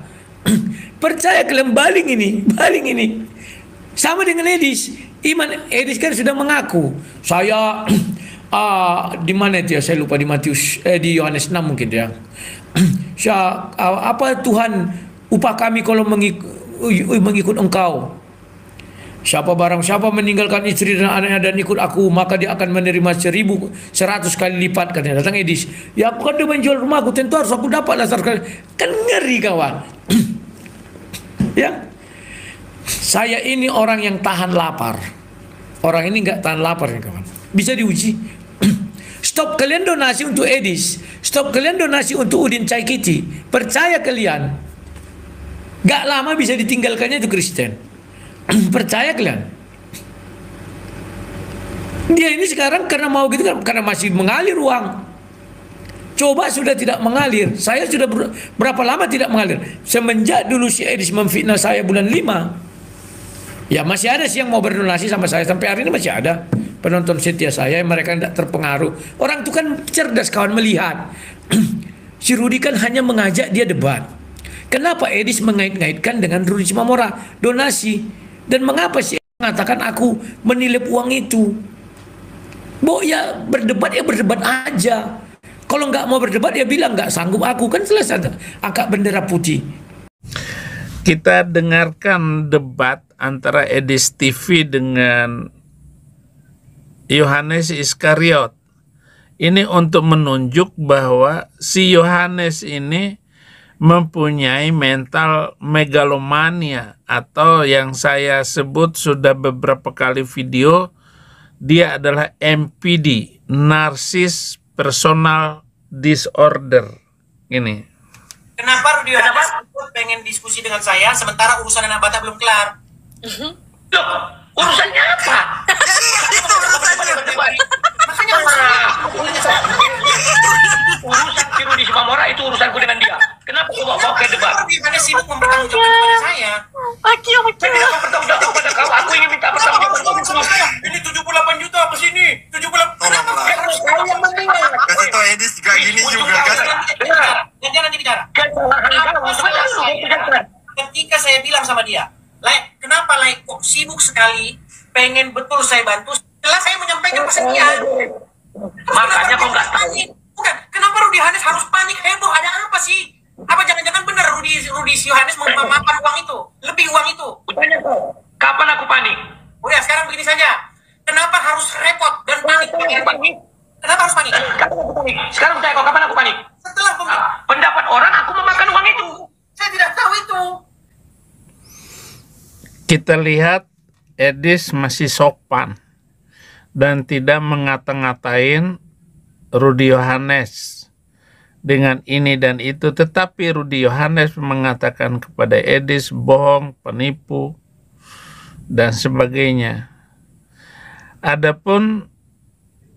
Percaya kalian baling ini. Sama dengan Edis. Iman Edis kan sudah mengaku, saya di mana itu ya? Saya lupa, di Matius di Yohanes 6 mungkin ya. Apa Tuhan, upah kami kalau mengikut engkau. Siapa meninggalkan istri dan anaknya dan ikut aku, maka dia akan menerima 1.100 kali lipat. Katanya datang Edis, ya aku kan udah menjual rumahku, tentu harus aku dapat lah 100 kali. Kan ngeri kawan. Ya, saya ini orang yang tahan lapar. Orang ini nggak tahan lapar ya kawan. Bisa diuji. Stop kalian donasi untuk Edis, stop kalian donasi untuk Udin Caikiti. Percaya kalian, gak lama bisa ditinggalkannya itu Kristen. Percaya kalian. Dia ini sekarang karena mau gitu kan, karena masih mengalir uang. Coba sudah tidak mengalir. Saya sudah berapa lama tidak mengalir? Semenjak dulu si Edis memfitnah saya bulan 5. Ya masih ada sih yang mau berdonasi sama saya. Sampai hari ini masih ada penonton setia saya, mereka tidak terpengaruh. Orang itu kan cerdas kawan, melihat. Si Rudi kan hanya mengajak dia debat. Kenapa Edis mengait-ngaitkan dengan Rudi Simamora donasi? Dan mengapa sih mengatakan aku menilep uang itu? Ya berdebat aja. Kalau nggak mau berdebat ya bilang nggak sanggup aku, kan selesai, angkat bendera putih. Kita dengarkan debat antara Edis TV dengan Yohanes Iskariot. Ini untuk menunjuk bahwa si Yohanes ini mempunyai mental megalomania, atau yang saya sebut sudah beberapa kali video, dia adalah MPD, Narcissist Personal Disorder. Ini. Kenapa Rudi Yohanes pengen diskusi dengan saya sementara urusan anak Bata belum kelar? Loh, urusannya apa? Makanya Urusan si Rudi Simamora itu urusanku dengan dia. Kenapa kau bawa ke debat? Rudi Yohanes sibuk mempertanggungjawabkan kepada saya. Saya tidak mempertanggungjawabkan kepada kau. Aku ingin minta pertanggungjawaban sama saya. Ini 78 juta apa sini? 78. Kenapa? Kasih tau Edis juga gini juga kan. Dia nanti bicara. Kesalahan kau. Ketika saya bilang sama dia, kenapa kok sibuk sekali, pengen betul saya bantu. Setelah saya menyampaikan pesan dia, Makanya kau nggak tahu. Bukan, kenapa Rudi Yohanes harus panik heboh? Ada apa sih? Apa jangan-jangan benar Rudi Yohanes memakan uang itu, lebih uang itu? Tanya kau, kapan aku panik? Udah, sekarang begini saja. Kenapa harus repot dan panik? Kenapa harus panik? Sekarang tanya kau, kapan aku panik? Setelah Pendapat orang aku memakan uang itu. saya tidak tahu itu. Kita lihat Edis masih sopan dan tidak ngata-ngatain Rudi Yohanes dengan ini dan itu, tetapi Rudi Yohanes mengatakan kepada Edis bohong, penipu, dan sebagainya. Adapun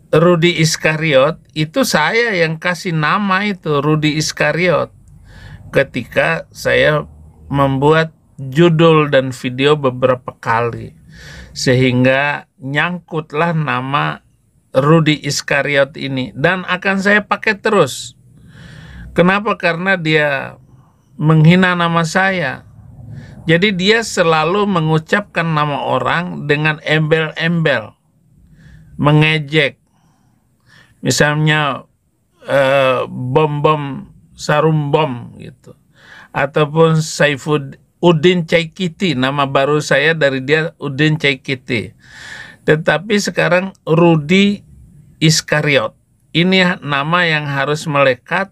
Rudi Iskariot, itu saya yang kasih nama itu Rudi Iskariot ketika saya membuat judul dan video beberapa kali, sehingga nyangkutlah nama Rudi Iskariot ini, dan akan saya pakai terus. Kenapa? Karena dia menghina nama saya. Jadi dia selalu mengucapkan nama orang dengan embel-embel, mengejek. Misalnya bom-bom, sarum bom gitu. Ataupun Udin Caikiti, nama baru saya dari dia Udin Caikiti. Tetapi sekarang Rudi Iskariot. Ini nama yang harus melekat,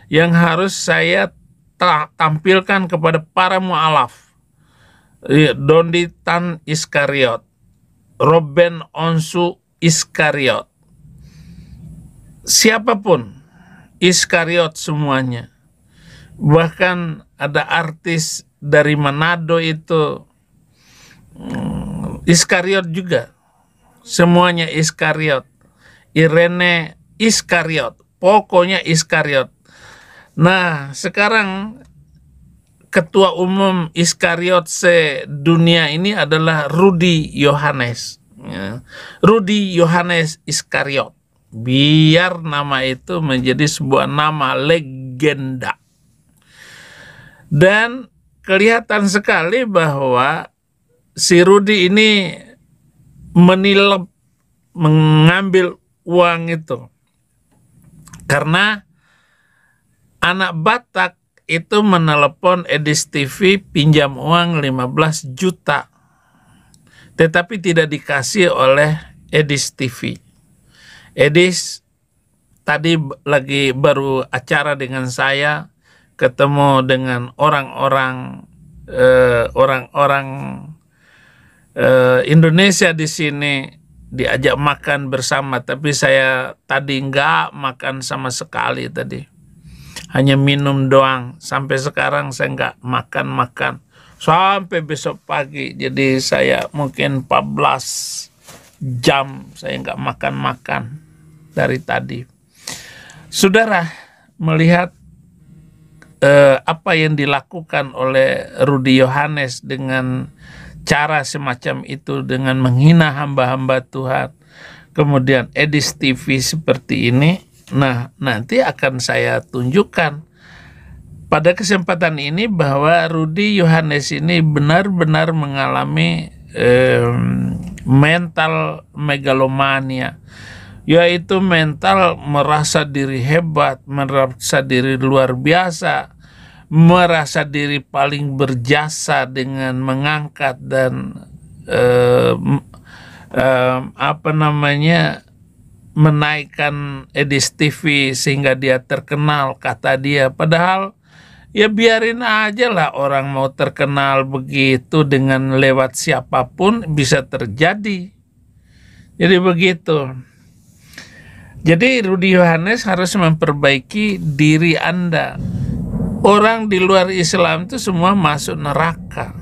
yang harus saya tampilkan kepada para mu'alaf. Dondi Tan Iskariot, Robben Onsu Iskariot. Siapapun, Iskariot semuanya. Bahkan ada artis dari Manado itu Iskariot juga. Semuanya Iskariot. Irene Iskariot. Pokoknya Iskariot. Nah, sekarang ketua umum Iskariot sedunia ini adalah Rudi Yohanes. ya, Rudi Yohanes Iskariot, biar nama itu menjadi sebuah nama legenda. Dan kelihatan sekali bahwa si Rudi ini menilep, mengambil uang itu karena anak Batak itu menelepon Edis TV pinjam uang 15 juta, tetapi tidak dikasih oleh Edis TV. Edis tadi lagi baru acara dengan saya, ketemu dengan orang-orang Indonesia di sini, diajak makan bersama, tapi saya tadi nggak makan sama sekali tadi, hanya minum doang. Sampai sekarang saya nggak makan sampai besok pagi. Jadi saya mungkin 14 jam saya nggak makan dari tadi. Saudara melihat apa yang dilakukan oleh Rudi Yohanes dengan cara semacam itu, dengan menghina hamba-hamba Tuhan, kemudian Edis TV seperti ini. Nah, nanti akan saya tunjukkan pada kesempatan ini bahwa Rudi Yohanes ini benar-benar mengalami mental megalomania, yaitu mental merasa diri hebat, merasa diri luar biasa, merasa diri paling berjasa dengan mengangkat dan menaikkan Edis TV sehingga dia terkenal, kata dia. Padahal ya biarin aja lah, orang mau terkenal begitu dengan lewat siapapun bisa terjadi. Jadi begitu. Jadi Rudi Yohanes harus memperbaiki diri Anda. Orang di luar Islam itu semua masuk neraka.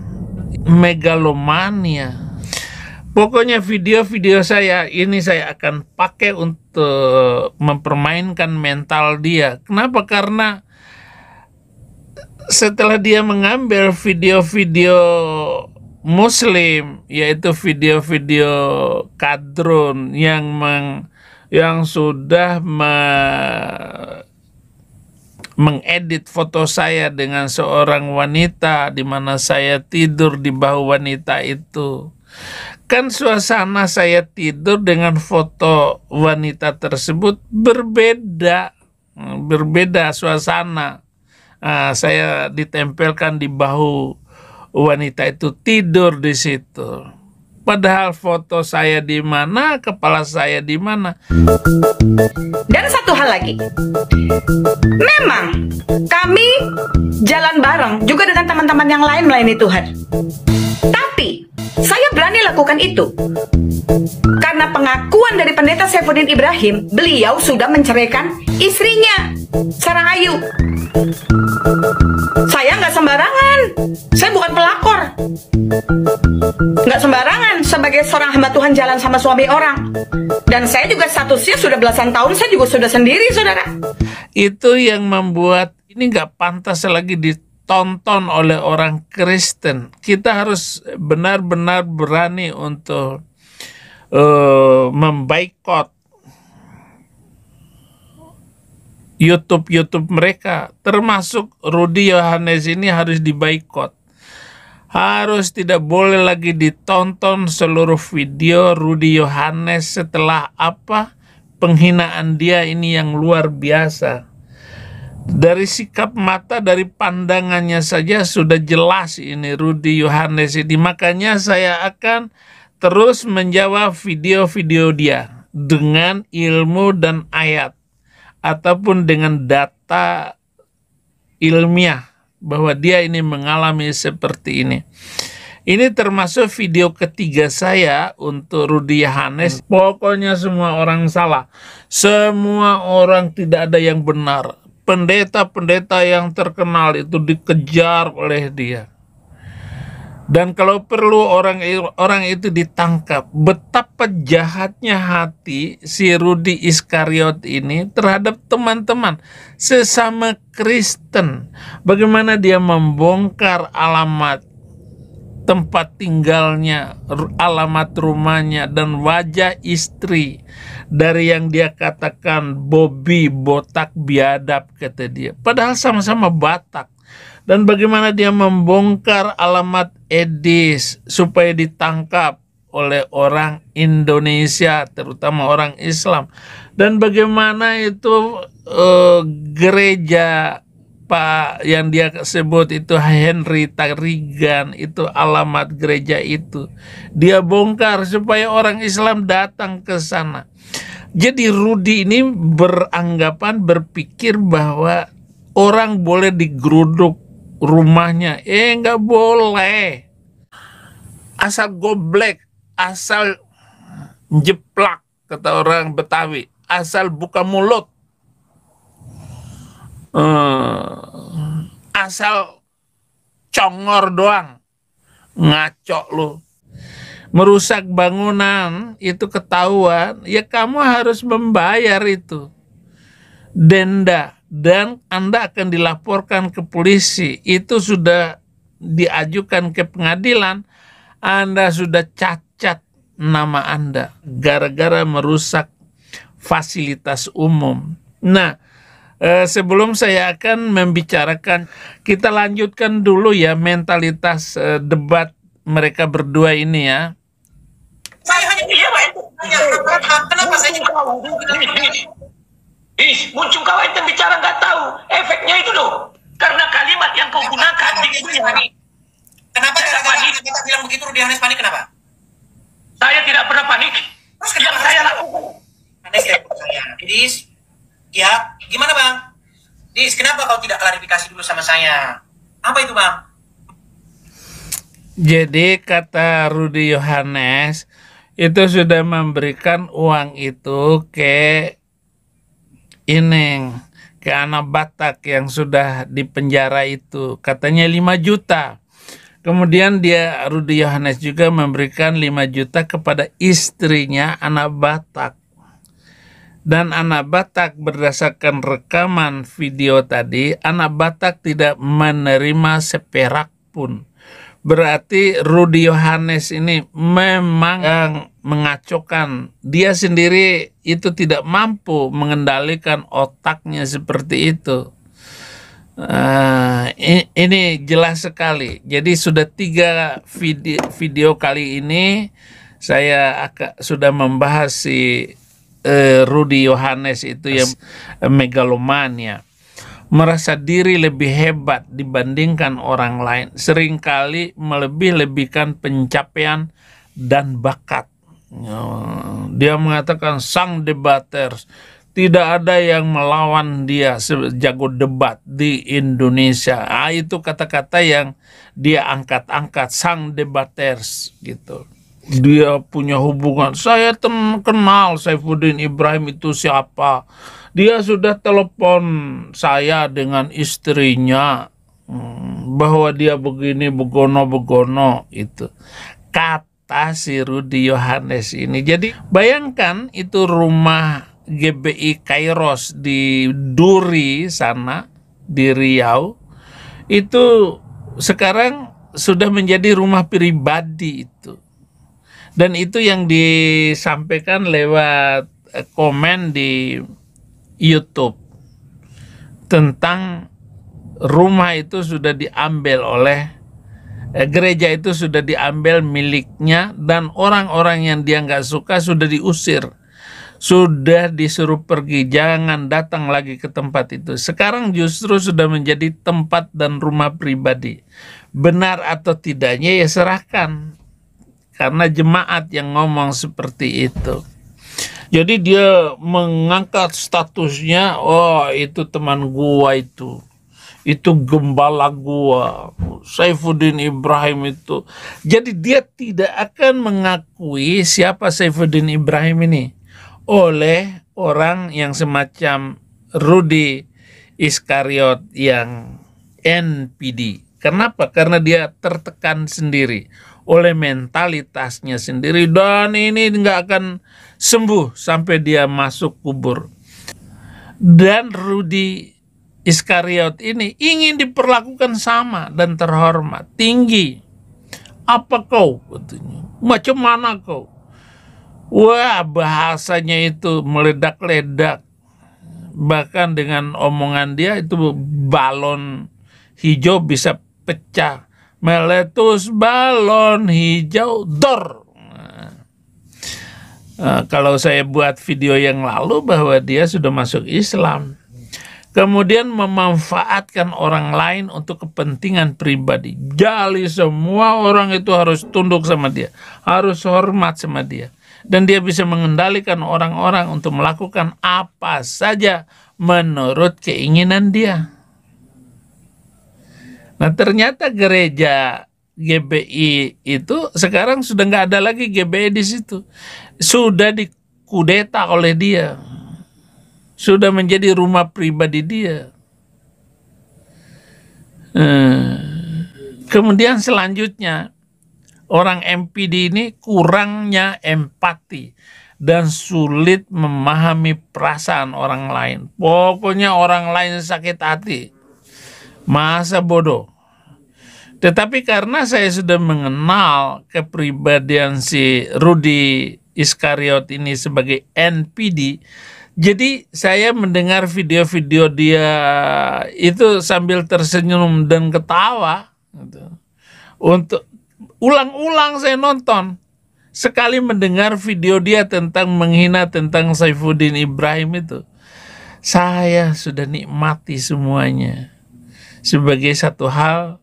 Megalomania. Pokoknya video-video saya ini saya akan pakai untuk mempermainkan mental dia. Kenapa? Karena setelah dia mengambil video-video Muslim, yaitu video-video kadrun yang sudah mengedit foto saya dengan seorang wanita di mana saya tidur di bahu wanita itu. Kan suasana saya tidur dengan foto wanita tersebut berbeda suasana. Saya ditempelkan di bahu wanita itu, tidur di situ. Padahal foto saya di mana, kepala saya di mana. Dan satu hal lagi, memang kami jalan bareng juga dengan teman-teman yang lain melayani Tuhan. Tapi saya berani lakukan itu karena pengakuan dari pendeta Saifuddin Ibrahim, beliau sudah menceraikan istrinya, Sarah Ayu. Saya nggak sembarangan, saya bukan pelakor. Nggak sembarangan sebagai seorang hamba Tuhan jalan sama suami orang. Dan saya juga statusnya sudah belasan tahun, saya juga sudah sendiri, saudara. Itu yang membuat ini nggak pantas lagi ditonton oleh orang Kristen. Kita harus benar-benar berani untuk memboikot YouTube mereka, termasuk Rudi Yohanes ini harus diboikot. Harus tidak boleh lagi ditonton seluruh video Rudi Yohanes. Setelah apa? Penghinaan dia ini yang luar biasa. Dari sikap mata, dari pandangannya saja sudah jelas ini Rudi Yohanes ini. Makanya saya akan terus menjawab video-video dia dengan ilmu dan ayat, ataupun dengan data ilmiah bahwa dia ini mengalami seperti ini. Ini termasuk video ketiga saya untuk Rudi Yohanes. Pokoknya semua orang salah. Semua orang tidak ada yang benar. Pendeta-pendeta yang terkenal itu dikejar oleh dia. Dan kalau perlu orang itu ditangkap. Betapa jahatnya hati si Rudi Iskariot ini terhadap teman-teman sesama Kristen. Bagaimana dia membongkar alamat tempat tinggalnya, alamat rumahnya, dan wajah istri dari yang dia katakan Bobby, botak, biadab, kata dia. Padahal sama-sama Batak. Dan bagaimana dia membongkar alamat Edis supaya ditangkap oleh orang Indonesia, terutama orang Islam. Dan bagaimana itu gereja Pak yang dia sebut itu Henry Tarigan, itu alamat gereja itu dia bongkar supaya orang Islam datang ke sana. Jadi Rudi ini berpikir bahwa orang boleh digeruduk rumahnya. Nggak boleh. Asal goblek, asal jeplak, kata orang Betawi, asal buka mulut, asal congor doang, ngaco lu, merusak bangunan itu ketahuan, ya kamu harus membayar itu denda dan Anda akan dilaporkan ke polisi. Itu sudah diajukan ke pengadilan, Anda sudah cacat nama Anda gara-gara merusak fasilitas umum. Nah, sebelum saya akan membicarakan, kita lanjutkan dulu ya mentalitas debat mereka berdua ini ya. Saya hanya kenapa saya muncul kau itu bicara nggak tahu efeknya itu loh, karena kalimat yang kau gunakan kenapa kita bilang begitu? Rudi Yohanes panik kenapa? Saya tidak pernah panik. Terus kenapa saya lakukan? Anda tidak percaya, Dis? Ya, gimana bang? Dis, kenapa kau tidak klarifikasi dulu sama saya? Apa itu bang? Jadi kata Rudi Yohanes itu sudah memberikan uang itu ke ke anak Batak yang sudah dipenjara itu, katanya 5 juta. Kemudian Rudi Yohanes juga memberikan 5 juta kepada istrinya anak Batak. Dan anak Batak berdasarkan rekaman video tadi, anak Batak tidak menerima seperak pun. Berarti Rudi Yohanes ini memang yang mengacaukan. Dia sendiri itu tidak mampu mengendalikan otaknya seperti itu. Ini jelas sekali. Jadi sudah 3 video kali ini saya sudah membahas si Rudi Yohanes itu yang megalomania, merasa diri lebih hebat dibandingkan orang lain, seringkali melebih-lebihkan pencapaian dan bakat. Dia mengatakan sang debaters, tidak ada yang melawan dia sejago debat di Indonesia. Itu kata-kata yang dia angkat-angkat, sang debaters gitu. Dia punya hubungan, saya kenal Saifuddin Ibrahim itu siapa. Dia sudah telepon saya dengan istrinya bahwa dia begini begono itu. Kata si Rudi Yohanes ini. Jadi bayangkan itu rumah GBI Kairos di Duri sana di Riau itu sekarang sudah menjadi rumah pribadi itu. Dan itu yang disampaikan lewat komen di YouTube tentang rumah itu sudah diambil oleh gereja, itu sudah diambil miliknya, dan orang-orang yang dia nggak suka sudah diusir, sudah disuruh pergi, jangan datang lagi ke tempat itu. Sekarang justru sudah menjadi tempat dan rumah pribadi. Benar atau tidaknya ya serahkan, karena jemaat yang ngomong seperti itu. Jadi dia mengangkat statusnya, oh itu teman gua itu gembala gua, Saifuddin Ibrahim itu. Jadi dia tidak akan mengakui siapa Saifuddin Ibrahim ini oleh orang yang semacam Rudi Iskariot yang NPD. Kenapa? Karena dia tertekan sendiri oleh mentalitasnya sendiri, dan ini nggak akan sembuh sampai dia masuk kubur. Dan Rudi Iskariot ini ingin diperlakukan sama dan terhormat, tinggi, Apa kau? Katanya. Macam mana kau? Wah, bahasanya itu meledak-ledak. Bahkan dengan omongan dia itu balon hijau bisa pecah. Meletus balon hijau, dor. Kalau saya buat video yang lalu bahwa dia sudah masuk Islam. Kemudian memanfaatkan orang lain untuk kepentingan pribadi. Jali semua orang itu harus tunduk sama dia. Harus hormat sama dia. Dan dia bisa mengendalikan orang-orang untuk melakukan apa saja menurut keinginan dia. Nah, ternyata gereja GBI itu sekarang sudah nggak ada lagi GBI di situ. Sudah dikudeta oleh dia. Sudah menjadi rumah pribadi dia. Kemudian selanjutnya, orang MPD ini kurangnya empati dan sulit memahami perasaan orang lain. Pokoknya orang lain sakit hati. Masa bodoh. Tetapi karena saya sudah mengenal kepribadian si Rudy Iskariot ini sebagai NPD, jadi saya mendengar video-video dia itu sambil tersenyum dan ketawa. Untuk ulang-ulang saya nonton. Sekali mendengar video dia tentang menghina tentang Saifuddin Ibrahim itu, saya sudah nikmati semuanya. Sebagai satu hal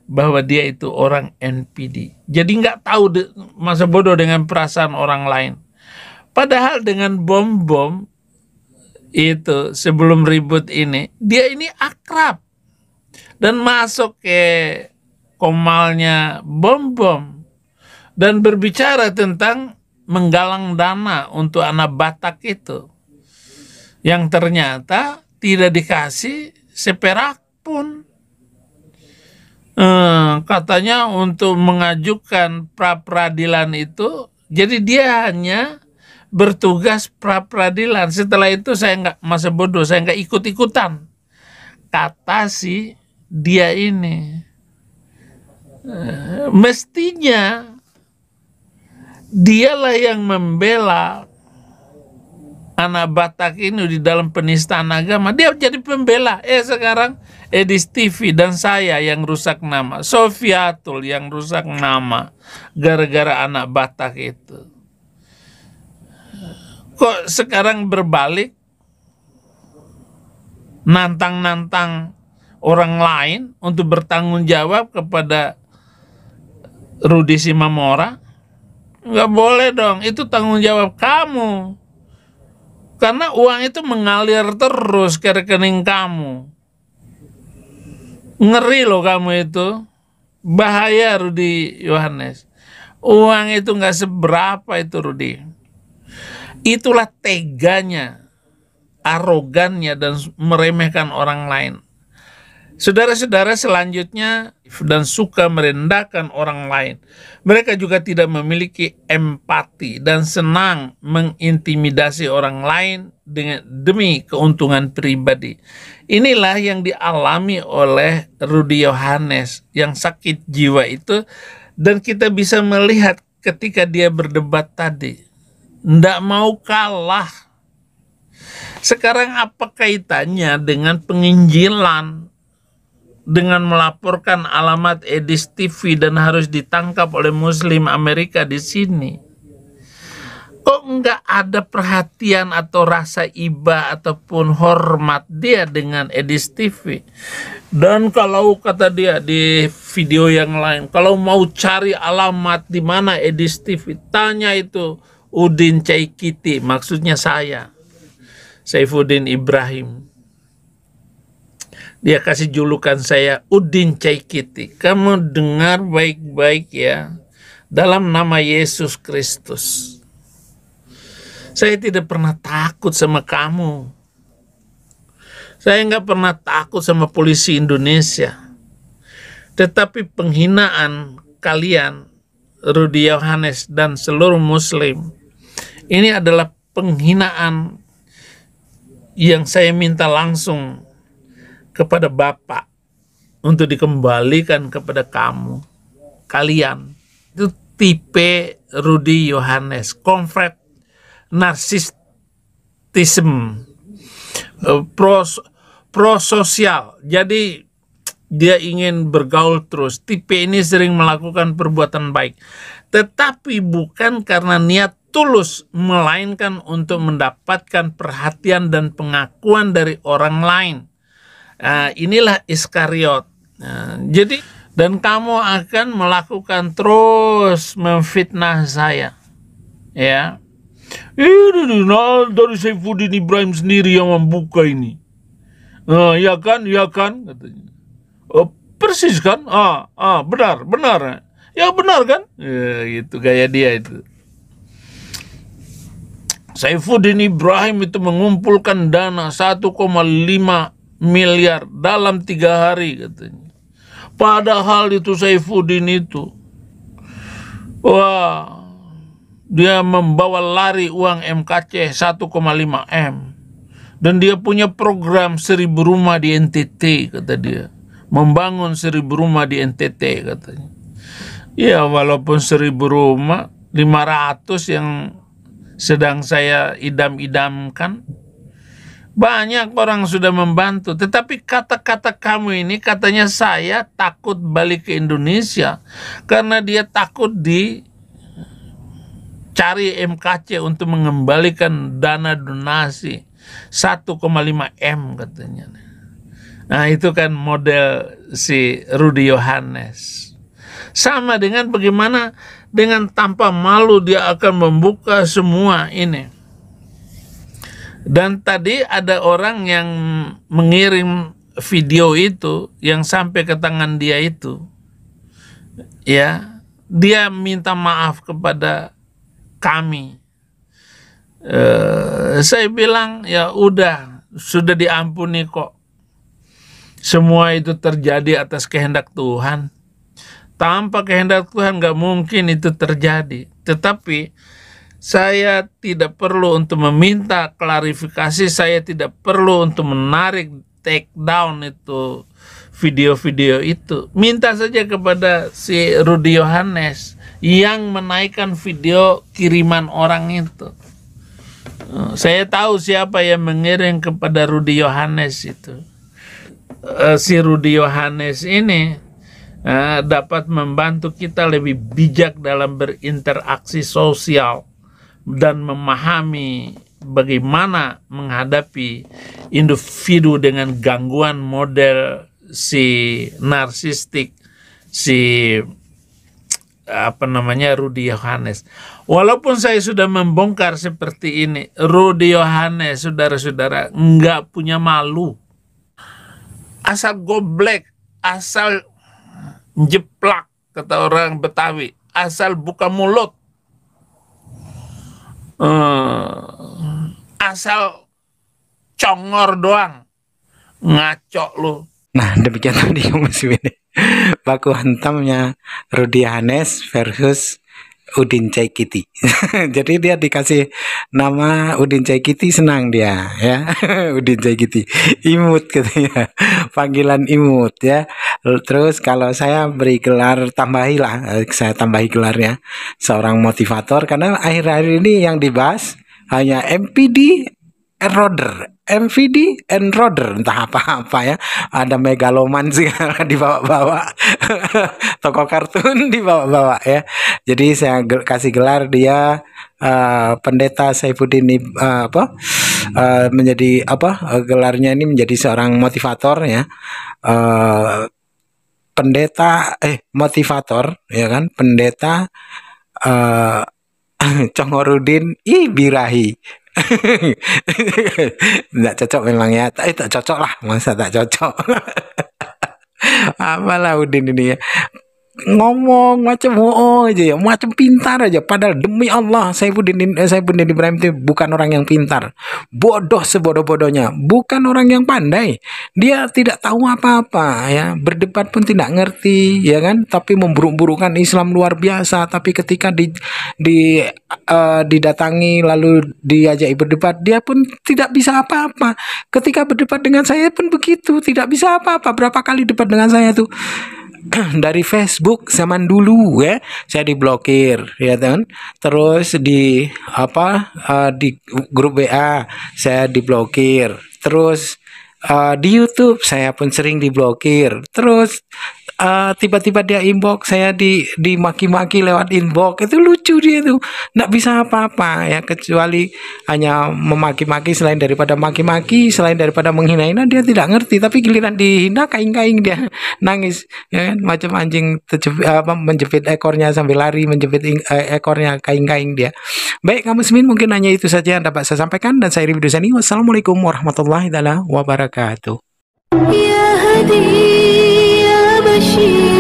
bahwa dia itu orang NPD. Jadi nggak tahu masa bodoh dengan perasaan orang lain. Padahal dengan bom-bom itu sebelum ribut ini, dia ini akrab. Dan masuk ke komalnya bom-bom. Dan berbicara tentang menggalang dana untuk anak Batak itu. Yang ternyata tidak dikasih seperak pun. Katanya untuk mengajukan pra-peradilan itu, jadi dia hanya bertugas pra-peradilan. Setelah itu saya nggak, masa bodoh, saya nggak ikut-ikutan. Kata si dia ini, mestinya dialah yang membela anak Batak ini di dalam penistaan agama. Dia jadi pembela. Sekarang Edis TV dan saya yang rusak nama. Sofiatul yang rusak nama gara-gara anak Batak itu. Kok sekarang berbalik nantang-nantang orang lain untuk bertanggung jawab kepada Rudy Simamora? Nggak boleh dong, itu tanggung jawab kamu. Karena uang itu mengalir terus ke rekening kamu. Ngeri loh kamu itu. Bahaya Rudy Yohanes. Uang itu nggak seberapa itu Rudy. Itulah teganya, arogannya dan meremehkan orang lain. Saudara-saudara selanjutnya dan suka merendahkan orang lain. Mereka juga tidak memiliki empati dan senang mengintimidasi orang lain demi keuntungan pribadi. Inilah yang dialami oleh Rudy Yohanes yang sakit jiwa itu, dan kita bisa melihat ketika dia berdebat tadi. Nggak mau kalah. Sekarang apa kaitannya dengan penginjilan? Dengan melaporkan alamat Edis TV dan harus ditangkap oleh Muslim Amerika di sini. Kok nggak ada perhatian atau rasa iba ataupun hormat dia dengan Edis TV? Dan kalau kata dia di video yang lain, kalau mau cari alamat di mana Edis TV, tanya itu Udin Caikiti, maksudnya saya, Saifuddin Ibrahim. Dia kasih julukan saya Udin Caikiti. Kamu dengar baik-baik ya. Dalam nama Yesus Kristus. Saya tidak pernah takut sama kamu. Saya nggak pernah takut sama polisi Indonesia. Tetapi penghinaan kalian, Rudy Yohanes dan seluruh Muslim, ini adalah penghinaan yang saya minta langsung kepada Bapak untuk dikembalikan kepada kamu, kalian. Itu tipe Rudy Yohanes, konflik narsistism, prososial. Jadi dia ingin bergaul terus. Tipe ini sering melakukan perbuatan baik, tetapi bukan karena niat tulus, melainkan untuk mendapatkan perhatian dan pengakuan dari orang lain. Inilah Iskariot. Jadi, dan kamu akan melakukan terus memfitnah saya, ya. Ini dari Saifuddin Ibrahim sendiri yang membuka ini. Ya kan, katanya. Persis kan? Benar. Ya benar kan? Gitu gaya dia itu. Saifuddin Ibrahim itu mengumpulkan dana 1,5 miliar dalam 3 hari katanya. Padahal itu Saifuddin itu, dia membawa lari uang MKC 1,5 M. Dan dia punya program 1.000 rumah di NTT, kata dia. Membangun 1.000 rumah di NTT katanya. Ya walaupun 1.000 rumah, 500 yang sedang saya idam-idamkan. Banyak orang sudah membantu, tetapi kata-kata kamu ini katanya saya takut balik ke Indonesia karena dia takut dicari MKC untuk mengembalikan dana donasi 1,5 M katanya. Nah itu kan model si Rudy Yohanes. Sama dengan bagaimana dengan tanpa malu dia akan membuka semua ini. Dan tadi ada orang yang mengirim video itu yang sampai ke tangan dia itu, ya, dia minta maaf kepada kami. Saya bilang ya udah, sudah diampuni kok. Semua itu terjadi atas kehendak Tuhan. Tanpa kehendak Tuhan nggak mungkin itu terjadi. Tetapi saya tidak perlu untuk meminta klarifikasi, saya tidak perlu untuk menarik take down itu video-video itu. Minta saja kepada si Rudy Yohanes yang menaikkan video kiriman orang itu. Saya tahu siapa yang mengirim kepada Rudy Yohanes itu. Si Rudy Yohanes ini dapat membantu kita lebih bijak dalam berinteraksi sosial dan memahami bagaimana menghadapi individu dengan gangguan model si narsistik, si Rudy Yohanes. Walaupun saya sudah membongkar seperti ini, Rudy Yohanes, saudara-saudara, nggak punya malu. Asal goblek, asal jeplak, kata orang Betawi, asal buka mulut. Asal congor doang, ngaco lu. Nah demikian tadi muslimin, baku hantamnya Rudy Yohanes versus Udin Caikiti. Jadi dia dikasih nama Udin Caikiti, senang dia ya. Udin Caikiti, imut katanya, panggilan imut ya. Terus kalau saya beri gelar, saya tambahi gelarnya seorang motivator, karena akhir-akhir ini yang dibahas hanya MPD enroder, entah apa-apa ya. Ada megaloman sih dibawa-bawa, tokoh kartun dibawa-bawa ya. Jadi saya kasih gelar dia pendeta Saifuddin menjadi gelarnya ini menjadi seorang motivator ya. Pendeta motivator ya kan, pendeta Congorudin Birahi. Nggak cocok memang ya, tak cocok lah, masa tak cocok. Apalah Udin ini ya, ngomong macam aja ya, macam pintar aja, padahal demi Allah Saifuddin Ibrahim itu bukan orang yang pintar, bodoh sebodoh-bodohnya, bukan orang yang pandai, dia tidak tahu apa-apa ya, berdebat pun tidak ngerti ya kan, tapi memburuk-burukkan Islam luar biasa. Tapi ketika didatangi lalu diajak berdebat, dia pun tidak bisa apa-apa. Ketika berdebat dengan saya pun begitu, tidak bisa apa-apa. Berapa kali debat dengan saya tuh, dari Facebook zaman dulu ya, saya diblokir ya kan. Terus di di grup WA saya diblokir. Terus di YouTube saya pun sering diblokir. Terus tiba-tiba dia inbox saya dimaki-maki lewat inbox. Itu lucu dia tuh, nggak bisa apa-apa ya kecuali hanya memaki-maki. Selain daripada maki-maki, selain daripada menghina-hina, dia tidak ngerti. Tapi giliran dihina kaing-kaing dia nangis ya kan? Macam anjing menjepit ekornya sambil lari, menjepit ekornya kaing-kaing dia. Baik kaum muslimin, mungkin hanya itu saja yang dapat saya sampaikan, dan saya Ridho Sani. Wassalamualaikum warahmatullahi wabarakatuh. يا هدي يا بشير